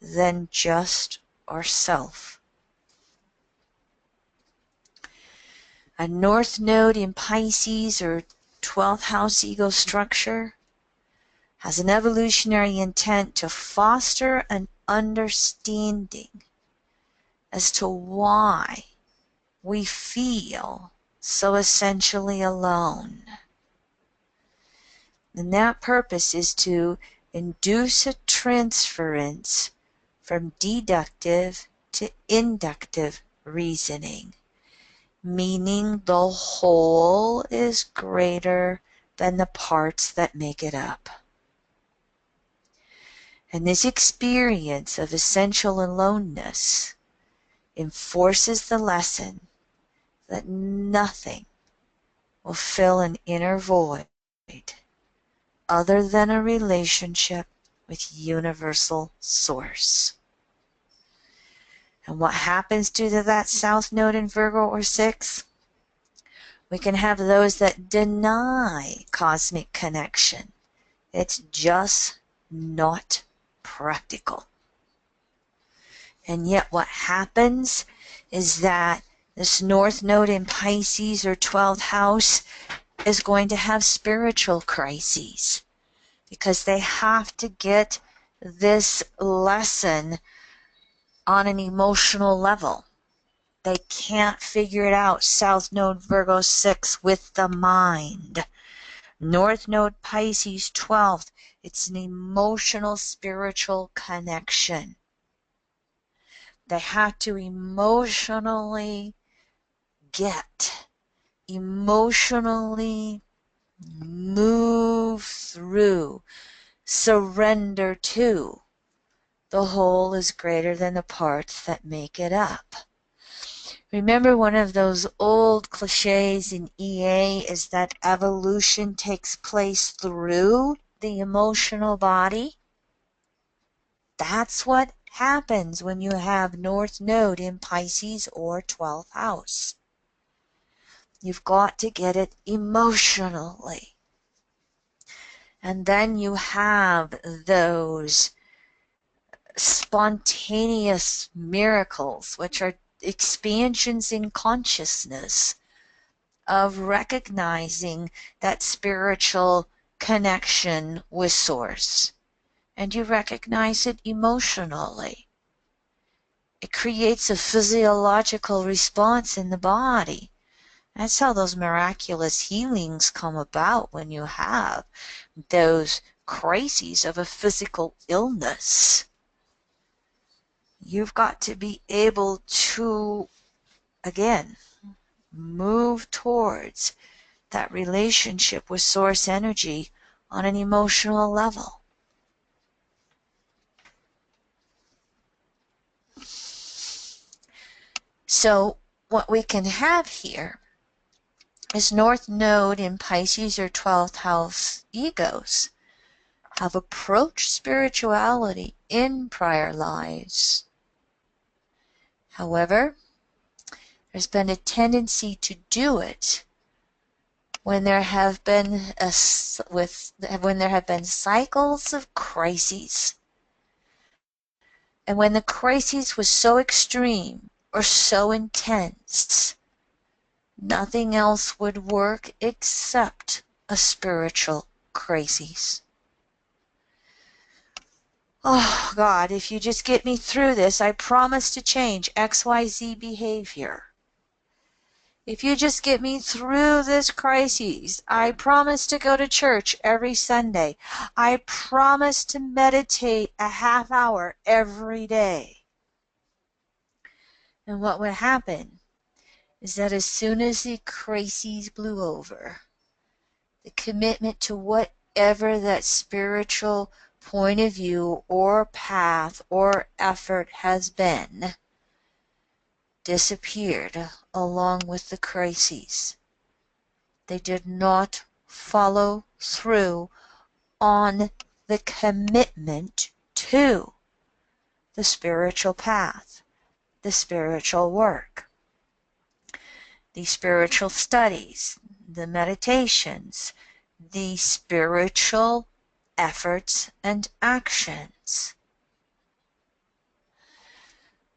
than just ourself. A North Node in Pisces or 12th house ego structure has an evolutionary intent to foster an understanding as to why we feel so essentially alone. And that purpose is to induce a transference from deductive to inductive reasoning, meaning the whole is greater than the parts that make it up. And this experience of essential aloneness enforces the lesson that nothing will fill an inner void other than a relationship with universal source. And what happens due to that South Node in Virgo or 6? We can have those that deny cosmic connection. It's just not practical. And yet what happens is that this North Node in Pisces or 12th house is going to have spiritual crises because they have to get this lesson on an emotional level. They can't figure it out. South Node Virgo 6 with the mind. North Node Pisces 12th. It's an emotional spiritual connection. They have to emotionally move through, surrender to. The whole is greater than the parts that make it up. Remember, one of those old cliches in EA is that evolution takes place through the emotional body. That's what happens when you have North Node in Pisces or 12th house. You've got to get it emotionally. And then you have those spontaneous miracles, which are expansions in consciousness of recognizing that spiritual connection with Source. And you recognize it emotionally. It creates a physiological response in the body. That's how those miraculous healings come about when you have those crises of a physical illness. You've got to be able to, again, move towards that relationship with source energy on an emotional level. So what we can have here is North Node in Pisces or 12th house egos have approached spirituality in prior lives. However, there's been a tendency to do it when there have been cycles of crises, and when the crisis was so extreme or so intense, nothing else would work except a spiritual crisis. Oh God, if you just get me through this, I promise to change XYZ behavior. If you just get me through this crisis, I promise to go to church every Sunday. I promise to meditate a half hour every day. And what would happen is that as soon as the crises blew over, the commitment to whatever that spiritual point of view or path or effort has been disappeared along with the crises. They did not follow through on the commitment to the spiritual path, the spiritual work, the spiritual studies, the meditations, the spiritual efforts and actions.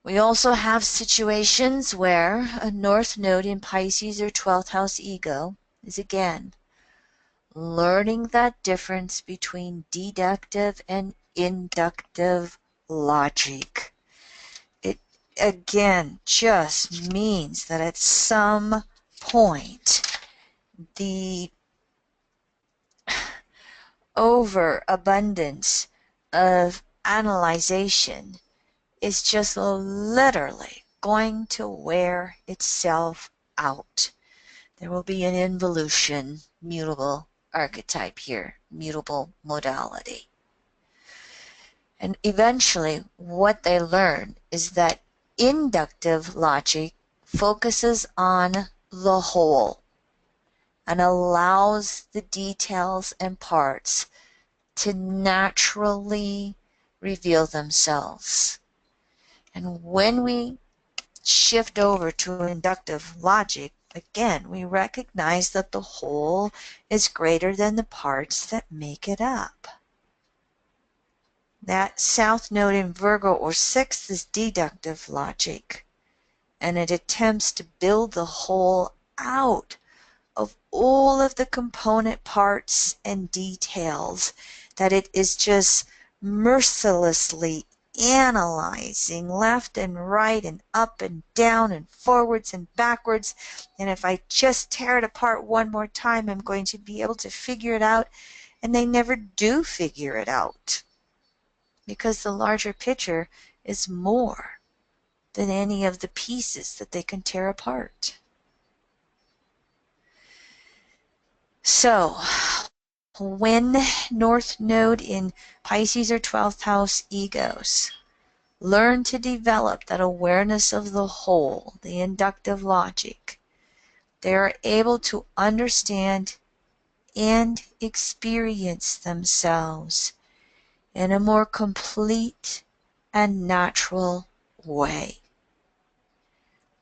We also have situations where a North Node in Pisces or 12th house ego is again learning that difference between deductive and inductive logic. It again just means that at some point the overabundance of analyzation is just literally going to wear itself out. There will be an involution, mutable archetype here, mutable modality. And eventually what they learn is that inductive logic focuses on the whole and allows the details and parts to naturally reveal themselves. And when we shift over to inductive logic, again, we recognize that the whole is greater than the parts that make it up. That South Node in Virgo or 6th is deductive logic, and it attempts to build the whole out of all of the component parts and details that it is just mercilessly analyzing left and right and up and down and forwards and backwards. And if I just tear it apart one more time, I'm going to be able to figure it out. And they never do figure it out because the larger picture is more than any of the pieces that they can tear apart. So when North Node in Pisces or 12th house egos learn to develop that awareness of the whole, the inductive logic, they are able to understand and experience themselves in a more complete and natural way.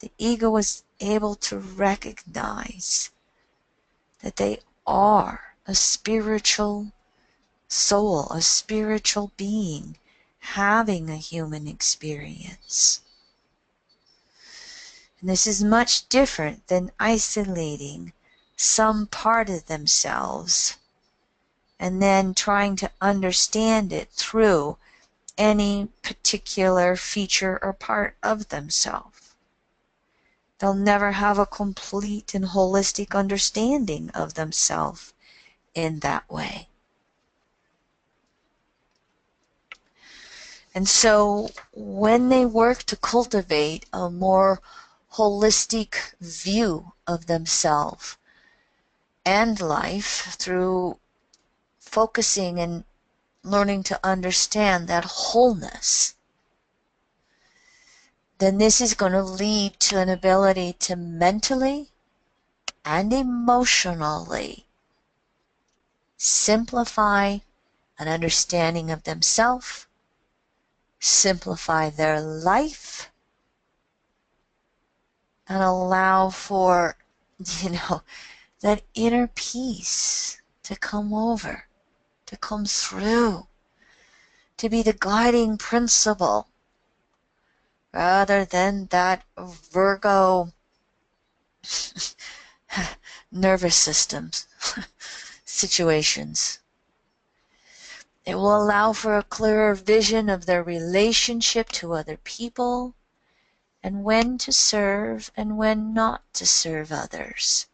The ego is able to recognize that they are a spiritual soul, a spiritual being having a human experience. And this is much different than isolating some part of themselves and then trying to understand it through any particular feature or part of themselves. They'll never have a complete and holistic understanding of themselves in that way. And so when they work to cultivate a more holistic view of themselves and life through focusing and learning to understand that wholeness, then this is going to lead to an ability to mentally and emotionally simplify an understanding of themselves, simplify their life, and allow for, that inner peace to come over, to come through, to be the guiding principle rather than that Virgo nervous systems situations. It will allow for a clearer vision of their relationship to other people and when to serve and when not to serve others.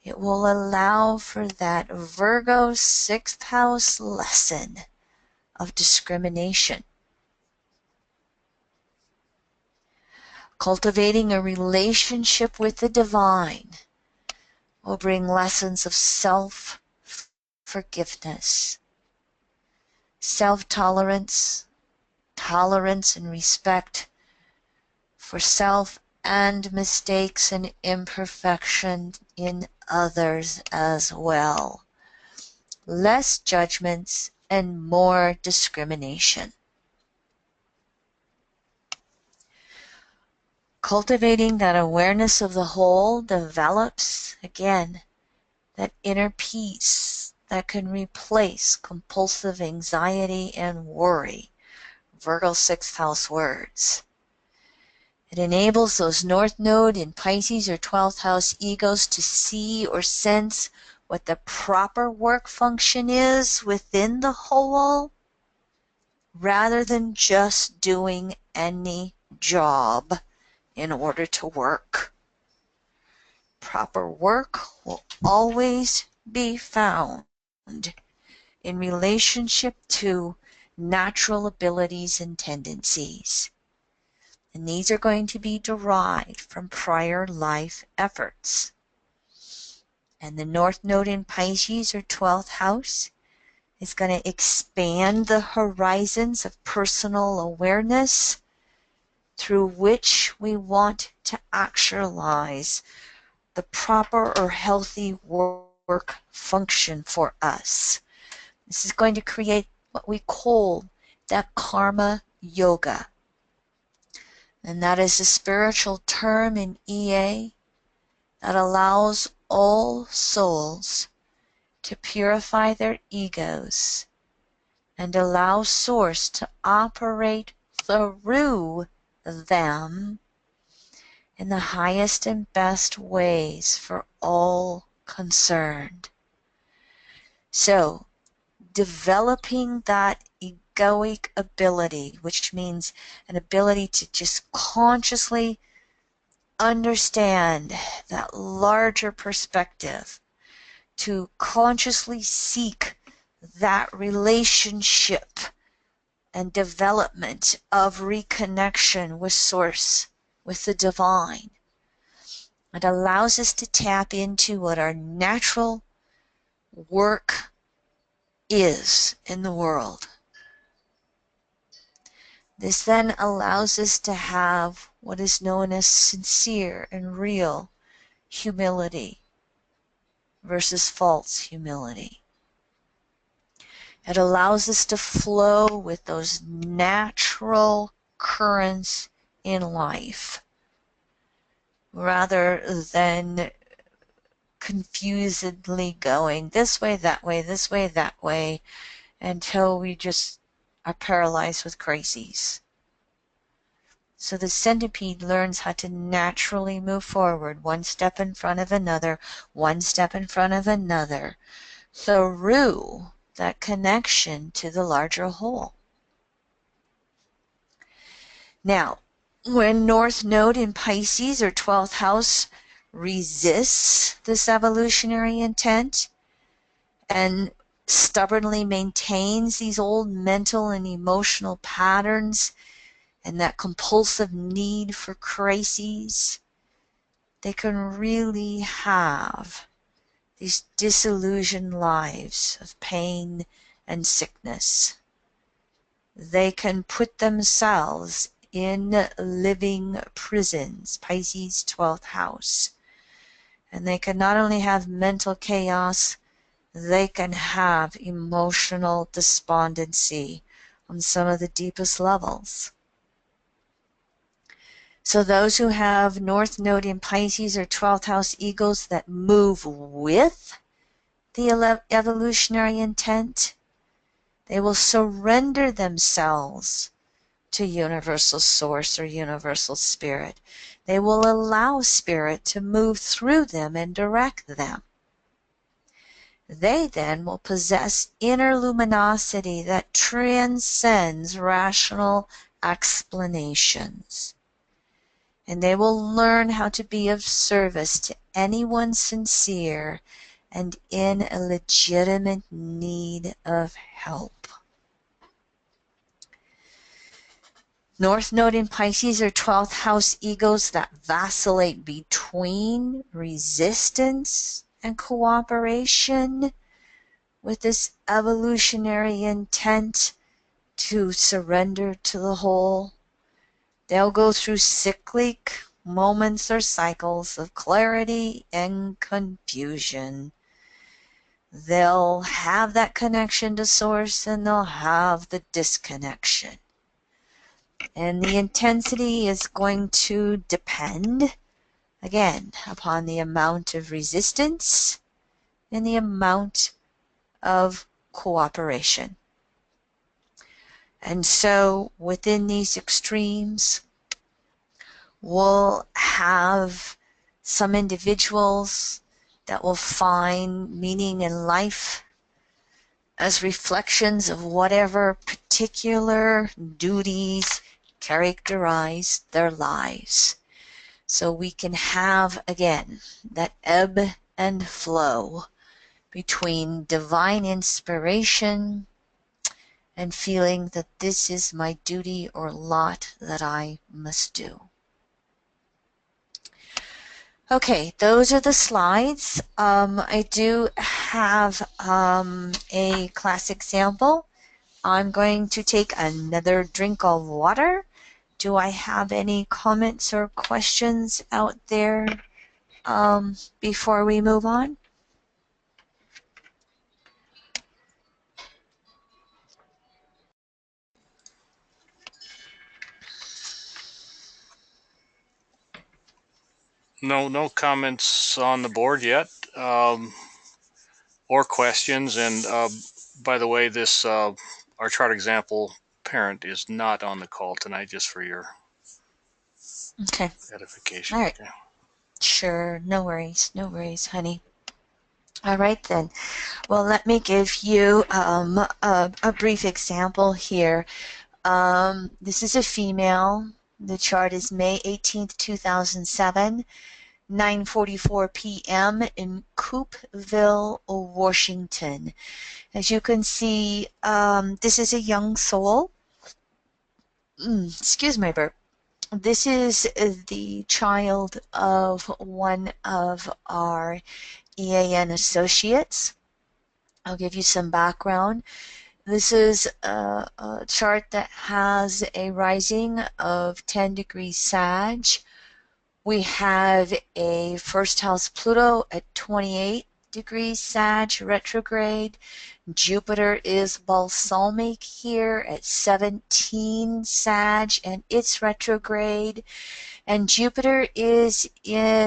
It will allow for that Virgo 6th house lesson of discrimination. Cultivating a relationship with the divine will bring lessons of self-forgiveness, self-tolerance, tolerance and respect for self and mistakes and imperfection in others as well. Less judgments and more discrimination. Cultivating that awareness of the whole develops, again, that inner peace that can replace compulsive anxiety and worry. Virgo 6th house words. It enables those North Node in Pisces or 12th house egos to see or sense what the proper work function is within the whole, rather than just doing any job in order to work. Proper work will always be found in relationship to natural abilities and tendencies. And these are going to be derived from prior life efforts. And the North Node in Pisces or 12th house is going to expand the horizons of personal awareness through which we want to actualize the proper or healthy work function for us. This is going to create what we call that karma yoga. And that is a spiritual term in EA that allows all souls to purify their egos and allow Source to operate through them in the highest and best ways for all concerned. So, developing that egoic ability, which means an ability to just consciously understand that larger perspective, to consciously seek that relationship and development of reconnection with Source, with the divine. It allows us to tap into what our natural work is in the world. This then allows us to have what is known as sincere and real humility versus false humility. It allows us to flow with those natural currents in life rather than confusedly going this way, that way, this way, that way, until we just are paralyzed with crises. So the centipede learns how to naturally move forward, one step in front of another, one step in front of another, through that connection to the larger whole. Now, when North Node in Pisces or 12th house resists this evolutionary intent and stubbornly maintains these old mental and emotional patterns and that compulsive need for crises, they can really have these disillusioned lives of pain and sickness. They can put themselves in living prisons, Pisces 12th house. And they can not only have mental chaos, they can have emotional despondency on some of the deepest levels. So those who have North Node in Pisces or 12th house egos that move with the evolutionary intent, they will surrender themselves to universal source or universal spirit. They will allow spirit to move through them and direct them. They then will possess inner luminosity that transcends rational explanations. And they will learn how to be of service to anyone sincere and in a legitimate need of help. North Node in Pisces are 12th house egos that vacillate between resistance and cooperation with this evolutionary intent to surrender to the whole. They'll go through cyclic moments or cycles of clarity and confusion. They'll have that connection to source and they'll have the disconnection. And the intensity is going to depend, again, upon the amount of resistance and the amount of cooperation. And so within these extremes, we'll have some individuals that will find meaning in life as reflections of whatever particular duties characterize their lives. So we can have, again, that ebb and flow between divine inspiration and feeling that this is my duty or lot that I must do. Okay, those are the slides. I do have a class example. I'm going to take another drink of water. Do I have any comments or questions out there before we move on? No comments on the board yet, or questions. And by the way, this our chart example parent is not on the call tonight, just for your edification. All right. Okay. Sure, no worries, honey. All right then. Well, let me give you a brief example here. This is a female. The chart is May 18th, 2007, 9:44 p.m. in Coopville, Washington. As you can see, this is a young soul. Excuse my burp. This is the child of one of our EAN associates. I'll give you some background. This is a chart that has a rising of 10 degrees Sag. We have a first house Pluto at 28 degrees Sag retrograde. Jupiter is balsamic here at 17 Sag and it's retrograde. And Jupiter is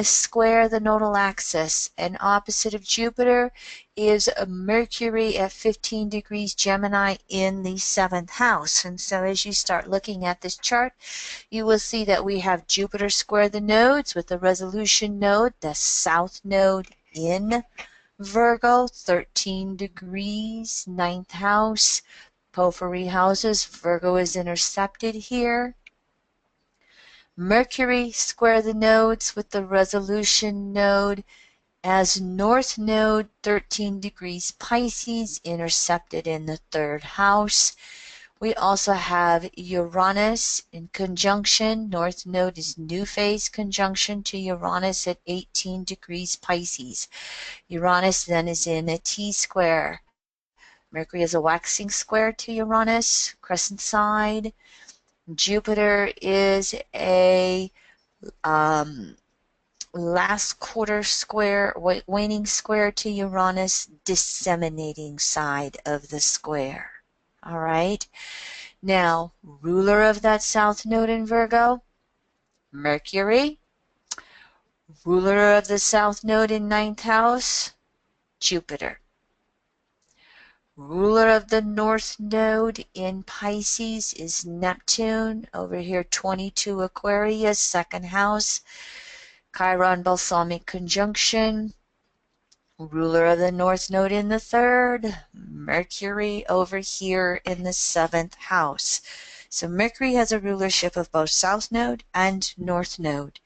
square the nodal axis, and opposite of Jupiter is Mercury at 15 degrees Gemini in the 7th house. And so as you start looking at this chart, you will see that we have Jupiter square the nodes with the resolution node, the south node in Virgo, 13 degrees, 9th house, porphyry houses. Virgo is intercepted here. Mercury square the nodes with the resolution node as north node, 13 degrees Pisces, intercepted in the 3rd house. We also have Uranus in conjunction. North node is new phase conjunction to Uranus at 18 degrees Pisces. Uranus then is in a T-square. Mercury is a waxing square to Uranus, crescent side. Jupiter is a um, last quarter square, waning square to Uranus, disseminating side of the square. All right. Now, ruler of that south node in Virgo, Mercury. Ruler of the south node in 9th house, Jupiter. Ruler of the north node in Pisces is Neptune. Over here, 22 Aquarius, 2nd house. Chiron balsamic conjunction. Ruler of the north node in the 3rd, Mercury over here in the 7th house. So Mercury has a rulership of both south node and north node.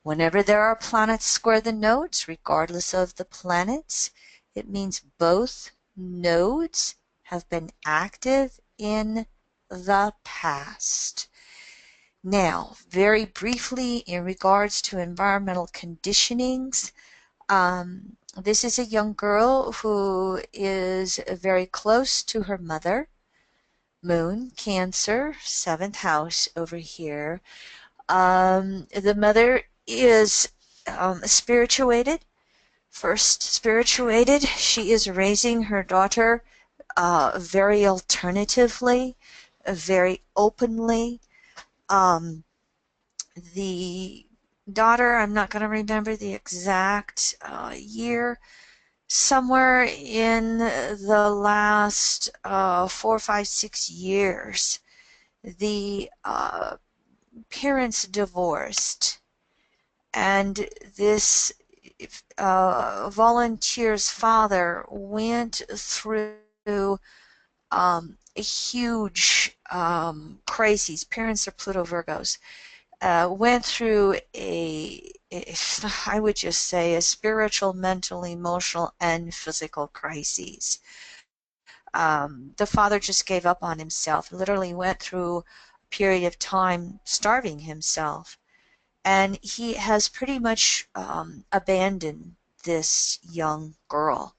Whenever there are planets square the nodes, regardless of the planets, it means both nodes have been active in the past. Now, very briefly in regards to environmental conditionings, this is a young girl who is very close to her mother. Moon, Cancer, 7th house over here. The mother is spirituated, first spirituated. She is raising her daughter very alternatively, very openly. The daughter, I'm not going to remember the exact year, somewhere in the last 4, 5, 6 years, the parents divorced, and this volunteer's father went through a huge crisis. Parents are Pluto Virgos. Went through I would just say, a spiritual, mental, emotional, and physical crises. The father just gave up on himself, literally went through a period of time starving himself. And he has pretty much abandoned this young girl.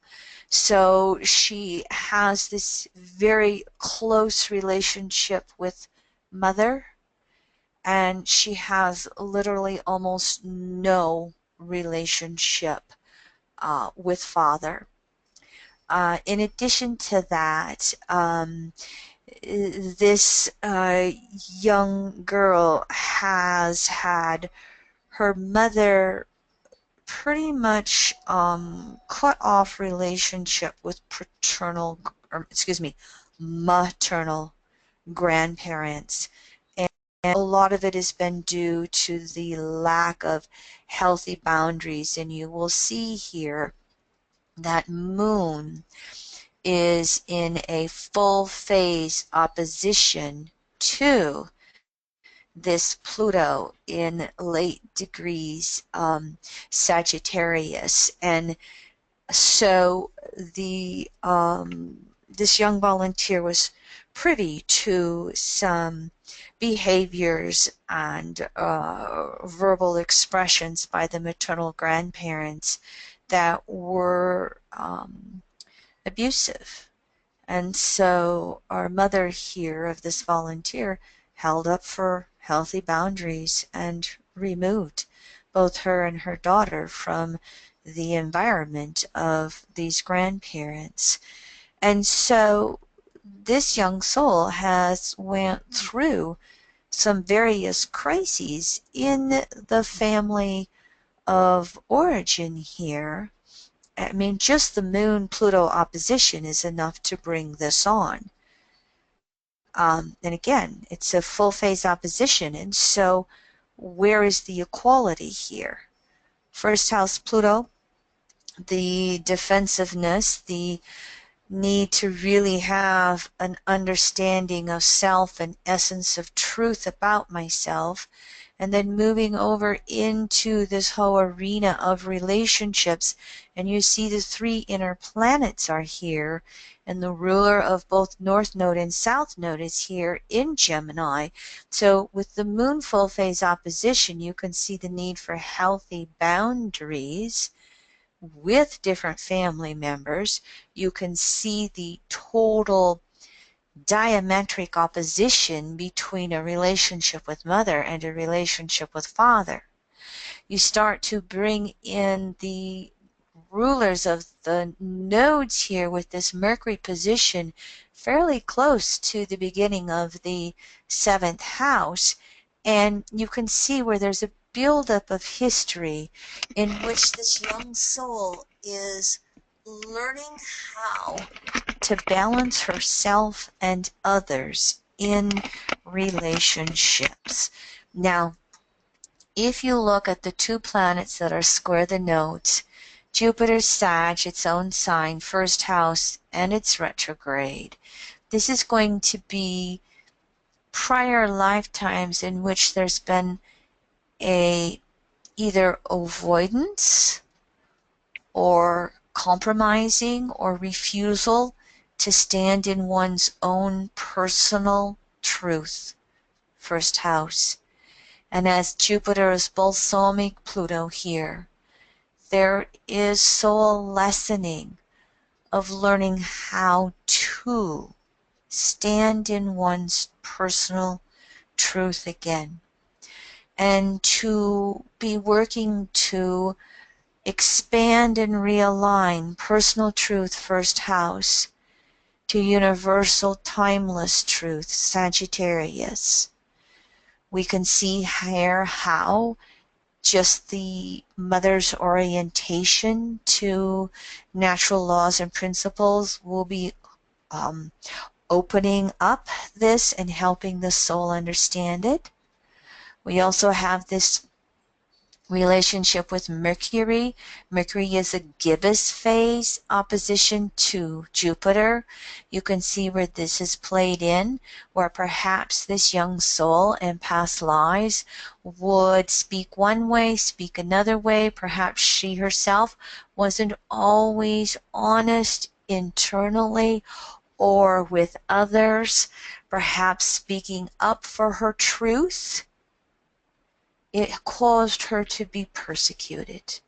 So she has this very close relationship with mother, and she has literally almost no relationship with father. In addition to that, this young girl has had her mother pretty much cut off relationship with paternal, or excuse me, maternal grandparents. And a lot of it has been due to the lack of healthy boundaries. And you will see here that Moon is in a full phase opposition to this Pluto in late degrees Sagittarius. And so the this young volunteer was privy to some behaviors and verbal expressions by the maternal grandparents that were abusive. And so our mother here of this volunteer held up for healthy boundaries and removed both her and her daughter from the environment of these grandparents. And so this young soul has went through some various crises in the family of origin here. I mean, just the Moon Pluto opposition is enough to bring this on. And again, it's a full phase opposition. And so, where is the equality here? First house Pluto, the defensiveness, the need to really have an understanding of self and essence of truth about myself, and then moving over into this whole arena of relationships. And you see the three inner planets are here, and the ruler of both North Node and South Node is here in Gemini. So with the Moon full phase opposition, you can see the need for healthy boundaries with different family members. You can see the total diametric opposition between a relationship with mother and a relationship with father. You start to bring in the rulers of the nodes here with this Mercury position fairly close to the beginning of the seventh house. And you can see where there's a buildup of history in which this young soul is learning how to balance herself and others in relationships. Now, if you look at the two planets that are square the nodes, Jupiter Sag, its own sign, first house, and it's retrograde. This is going to be prior lifetimes in which there's been a either avoidance or compromising or refusal to stand in one's own personal truth, first house. And as Jupiter is balsamic Pluto here, there is soul lessening of learning how to stand in one's personal truth again, and to be working to expand and realign personal truth, first house, to universal timeless truth, Sagittarius. We can see here how just the mother's orientation to natural laws and principles will be opening up this and helping the soul understand it. We also have this relationship with Mercury. Mercury is a gibbous phase opposition to Jupiter. You can see where this is played in, where perhaps this young soul in past lives would speak one way, speak another way. Perhaps she herself wasn't always honest internally or with others, perhaps speaking up for her truth. It caused her to be persecuted.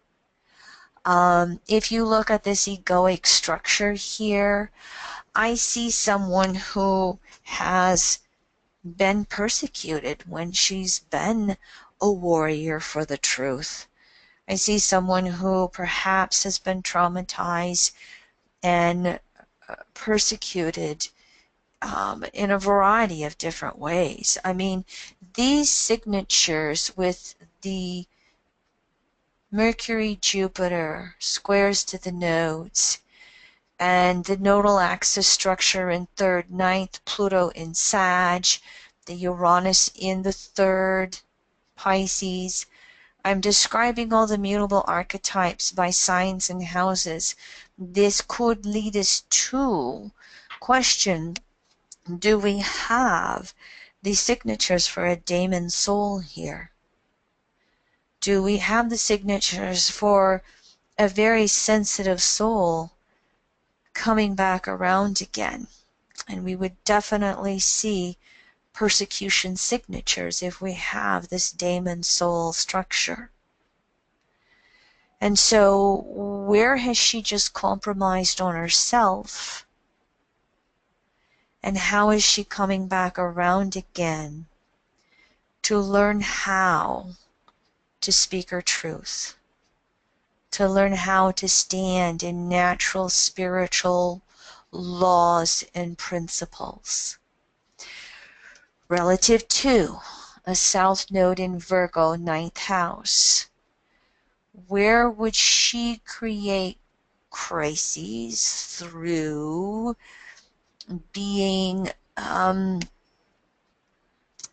If you look at this egoic structure here, I see someone who has been persecuted when she's been a warrior for the truth. I see someone who perhaps has been traumatized and persecuted in a variety of different ways. I mean, these signatures with the Mercury, Jupiter, squares to the nodes, and the nodal axis structure in third, ninth, Pluto in Sag, the Uranus in the third, Pisces. I'm describing all the mutable archetypes by signs and houses. This could lead us to question, do we have the signatures for a daemon soul here? Do we have the signatures for a very sensitive soul coming back around again? And we would definitely see persecution signatures if we have this daemon soul structure. And so where has she just compromised on herself And how is she coming back around again to learn how to speak her truth, to learn how to stand in natural spiritual laws and principles. Relative to a south node in Virgo, ninth house, where would she create crises through being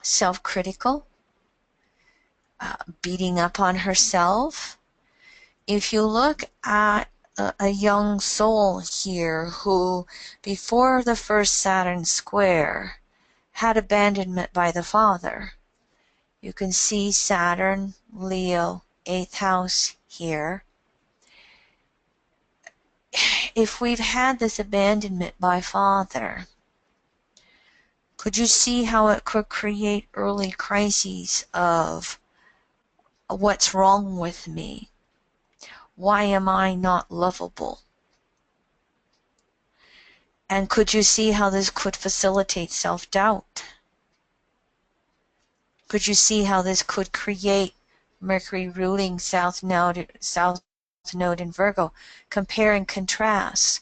self-critical, beating up on herself? If you look at a young soul here who, before the first Saturn square, had abandonment by the father, you can see Saturn, Leo, 8th house here. If we've had this abandonment by father, could you see how it could create early crises of what's wrong with me? Why am I not lovable? And could you see how this could facilitate self-doubt? Could you see how this could create Mercury ruling South Node in Virgo? Compare and contrast.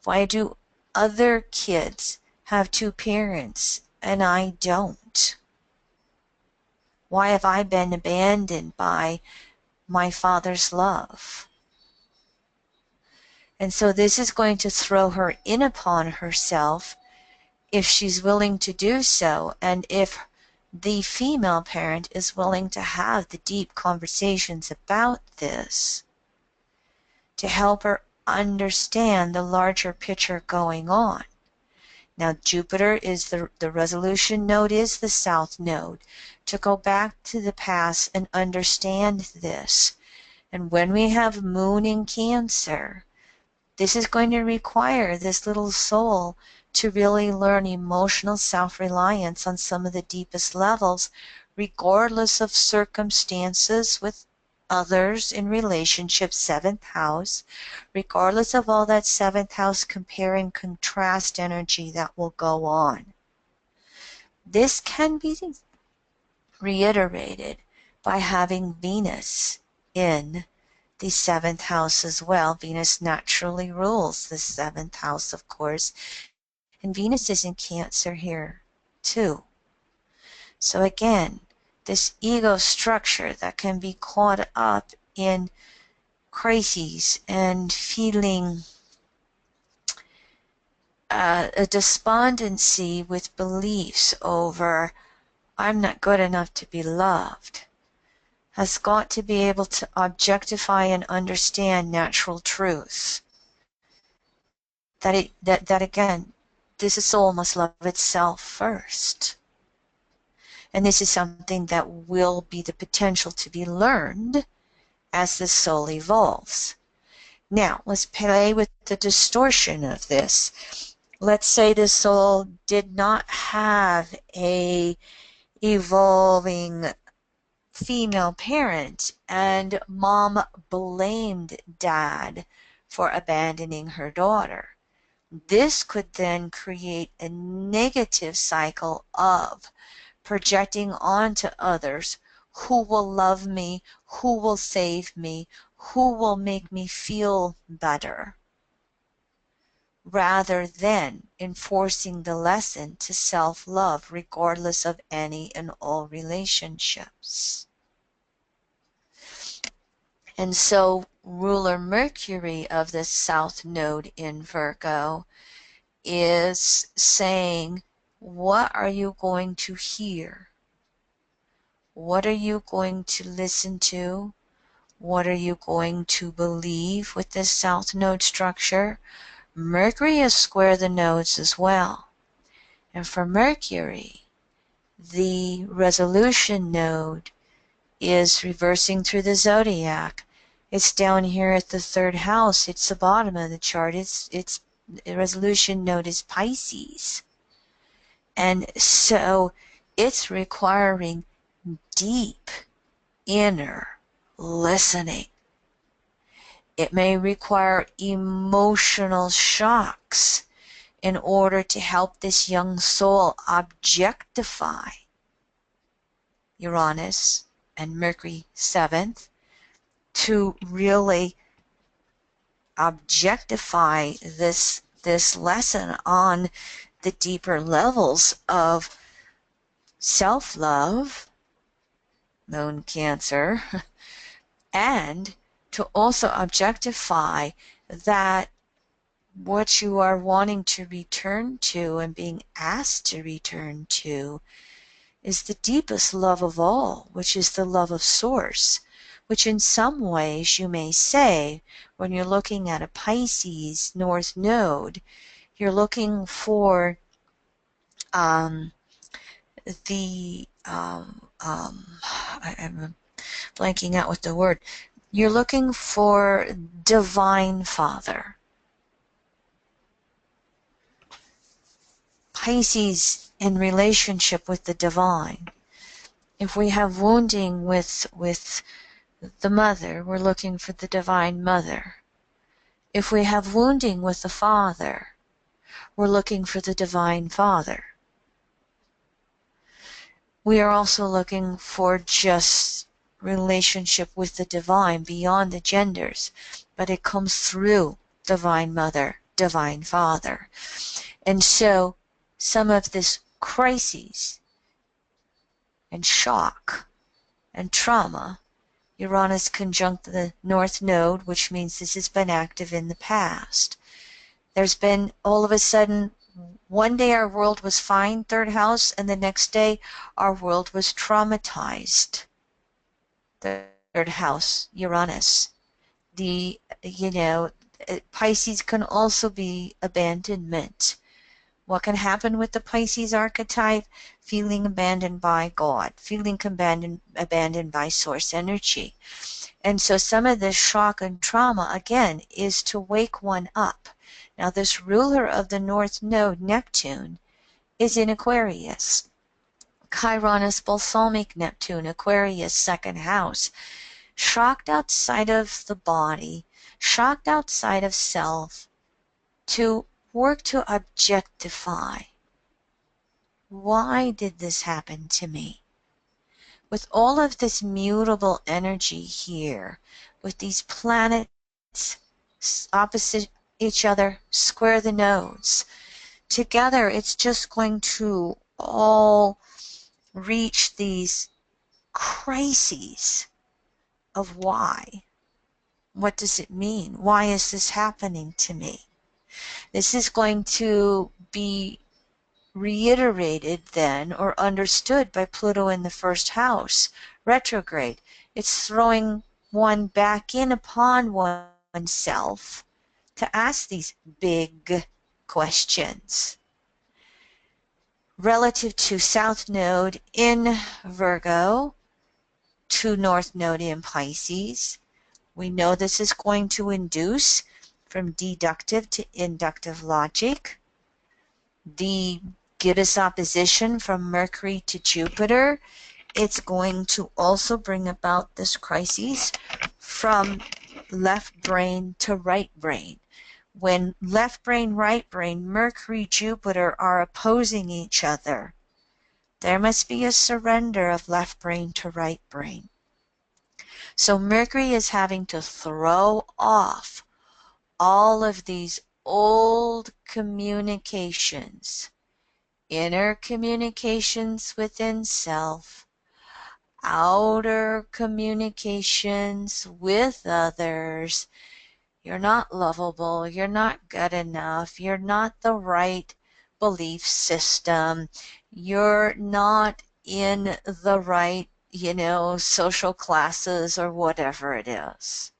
Why do other kids have two parents and I don't? Why have I been abandoned by my father's love? And so this is going to throw her in upon herself if she's willing to do so, and if the female parent is willing to have the deep conversations about this to help her understand the larger picture going on. Now, Jupiter is the resolution node is the south node, to go back to the past and understand this. And when we have moon in Cancer, this is going to require this little soul to really learn emotional self-reliance on some of the deepest levels, regardless of circumstances with others in relationships, 7th house, regardless of all that 7th house compare and contrast energy that will go on. This can be reiterated by having Venus in the 7th house as well. Venus naturally rules the 7th house, of course, and Venus is in Cancer here too. So again, this ego structure that can be caught up in crises and feeling a despondency with beliefs over I'm not good enough to be loved, has got to be able to objectify and understand natural truth. That again, this soul must love itself first. And this is something that will be the potential to be learned as the soul evolves. Now, let's play with the distortion of this. Let's say the soul did not have a evolving female parent and mom blamed dad for abandoning her daughter. This could then create a negative cycle of projecting onto others who will love me, who will save me, who will make me feel better, rather than enforcing the lesson to self-love regardless of any and all relationships. And so ruler Mercury of the South Node in Virgo is saying, what are you going to hear? What are you going to listen to? What are you going to believe with this South Node structure? Mercury is square the nodes as well. And for Mercury, the resolution node is reversing through the zodiac. It's down here at the 3rd house. It's the bottom of the chart. The resolution node is Pisces. And so it's requiring deep inner listening. It may require emotional shocks in order to help this young soul objectify Uranus and Mercury 7th, to really objectify this lesson on the deeper levels of self-love, moon Cancer, and to also objectify that what you are wanting to return to and being asked to return to is the deepest love of all, which is the love of Source, which in some ways you may say, when you're looking at a Pisces North Node, you're looking for um, I'm blanking out with the word. You're looking for Divine Father. Pisces in relationship with the divine. If we have wounding with the mother, we're looking for the Divine Mother. If we have wounding with the father, we're looking for the Divine Father. We are also looking for just relationship with the divine beyond the genders, but it comes through Divine Mother, Divine Father. And so some of this crises and shock and trauma, Uranus conjunct the North Node, which means this has been active in the past. There's been all of a sudden, one day our world was fine, third house, and the next day our world was traumatized. Third house, Uranus. Pisces can also be abandonment. What can happen with the Pisces archetype? Feeling abandoned by God, feeling abandoned by source energy. And so some of this shock and trauma, again, is to wake one up. Now, this ruler of the North Node, Neptune, is in Aquarius. Chiron balsamic Neptune, Aquarius, second house. Shocked outside of the body, shocked outside of self, to work to objectify. Why did this happen to me? With all of this mutable energy here, with these planets opposite each other, square the nodes, together it's just going to all reach these crises of why. What does it mean? Why is this happening to me? This is going to be reiterated then or understood by Pluto in the first house, retrograde. It's throwing one back in upon oneself to ask these big questions. Relative to South Node in Virgo, to North Node in Pisces, we know this is going to induce from deductive to inductive logic. The Gibbous opposition from Mercury to Jupiter, it's going to also bring about this crisis from left brain to right brain. When left brain, right brain, Mercury, Jupiter are opposing each other, there must be a surrender of left brain to right brain. So Mercury is having to throw off all of these old communications, inner communications within self, outer communications with others. You're not lovable, you're not good enough, you're not the right belief system, you're not in the right, social classes or whatever it is.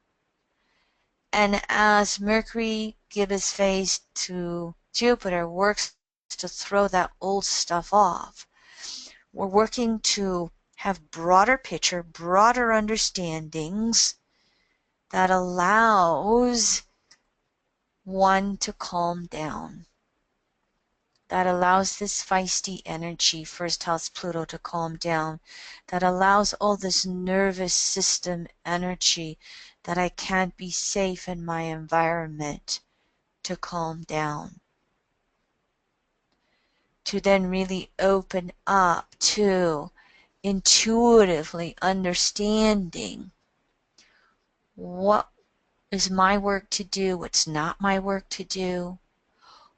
And as Mercury gives face to Jupiter works to throw that old stuff off, we're working to have broader picture, broader understandings that allows one to calm down, that allows this feisty energy, first house Pluto, to calm down, that allows all this nervous system energy that I can't be safe in my environment to calm down. to then really open up to intuitively understanding what is my work to do, what's not my work to do,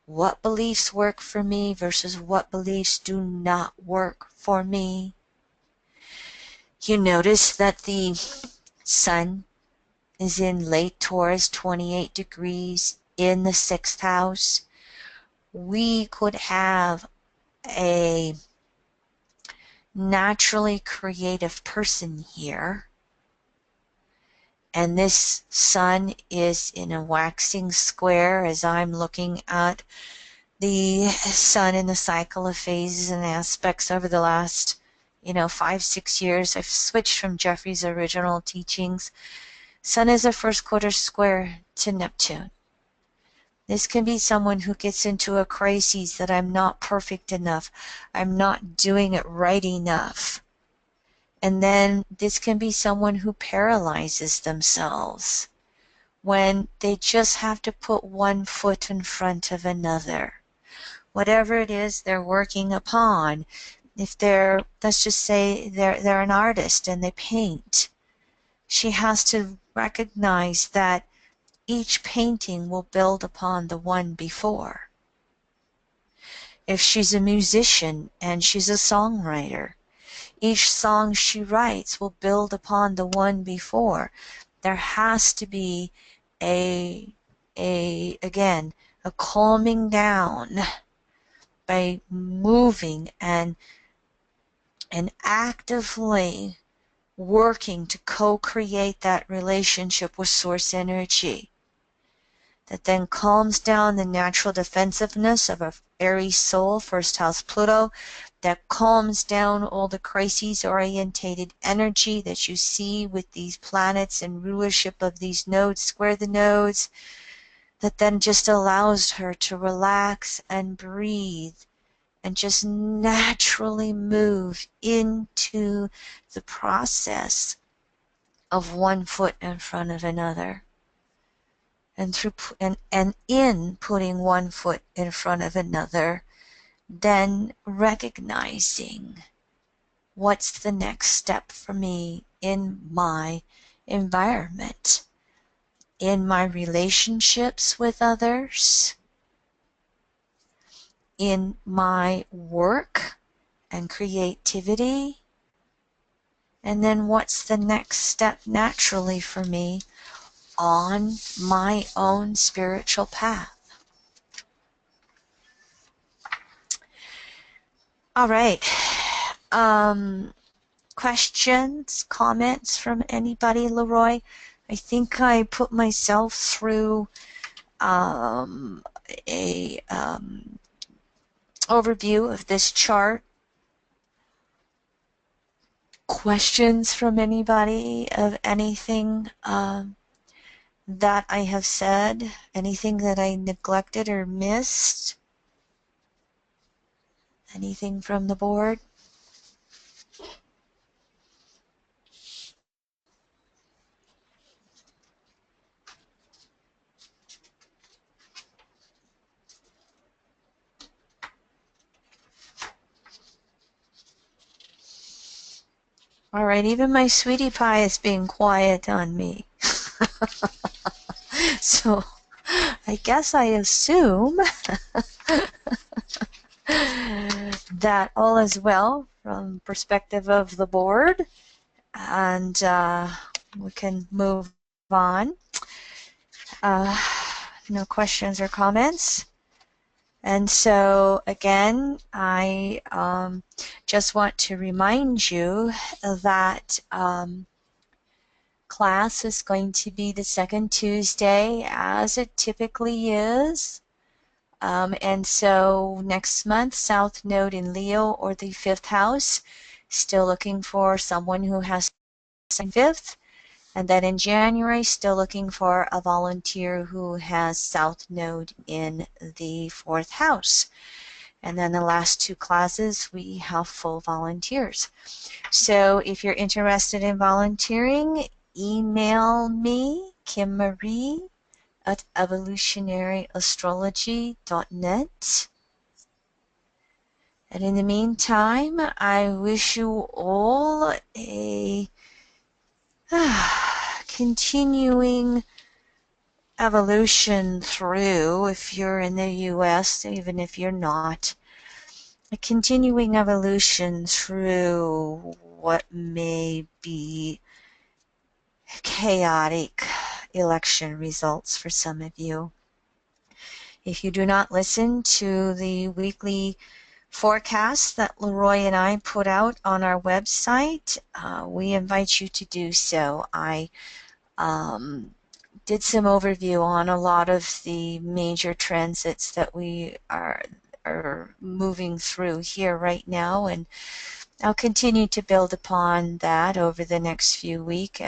what beliefs work for me versus what beliefs do not work for me. You notice that the sun is in late Taurus, 28 degrees in the 6th house. We could have a naturally creative person here, and this sun is in a waxing square as I'm looking at the sun in the cycle of phases and aspects over the last 5-6 years. I've switched from Jeffrey's original teachings. Sun is a first quarter square to Neptune. This can be someone who gets into a crisis that I'm not perfect enough, I'm not doing it right enough. And then this can be someone who paralyzes themselves when they just have to put one foot in front of another. Whatever it is they're working upon, if they're, let's just say they're an artist and they paint, she has to recognize that each painting will build upon the one before. If she's a musician and she's a songwriter, each song she writes will build upon the one before. There has to be again, a calming down by moving and actively working to co-create that relationship with source energy that then calms down the natural defensiveness of a Aries soul, first house Pluto, that calms down all the crises orientated energy that you see with these planets and rulership of these nodes, square the nodes, that then just allows her to relax and breathe and just naturally move into the process of one foot in front of another. And through and in putting one foot in front of another, then recognizing what's the next step for me in my environment, in my relationships with others, in my work and creativity, and then what's the next step naturally for me on my own spiritual path. All right. Questions, comments from anybody, Leroy? I think I put myself through a overview of this chart. Questions from anybody of anything that I have said? Anything that I neglected or missed? Anything from the board? All right, even my sweetie pie is being quiet on me. So I guess I assume that all is well from perspective of the board, and we can move on. No questions or comments. And so again, I just want to remind you that class is going to be the second Tuesday as it typically is. And so next month, South Node in Leo or the 5th house, still looking for someone who has 5th. And then in January, still looking for a volunteer who has South Node in the 4th house. And then the last 2 classes, we have full volunteers. So if you're interested in volunteering, email me, Kim Marie, at evolutionaryastrology.net. And in the meantime, I wish you all a continuing evolution through, if you're in the US, even if you're not, a continuing evolution through what may be chaotic election results for some of you. If you do not listen to the weekly forecasts that Leroy and I put out on our website, we invite you to do so. I did some overview on a lot of the major transits that we are moving through here right now, and I'll continue to build upon that over the next few weeks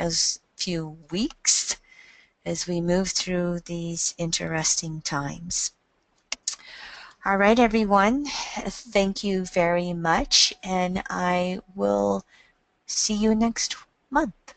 as we move through these interesting times. All right, everyone, thank you very much, and I will see you next month.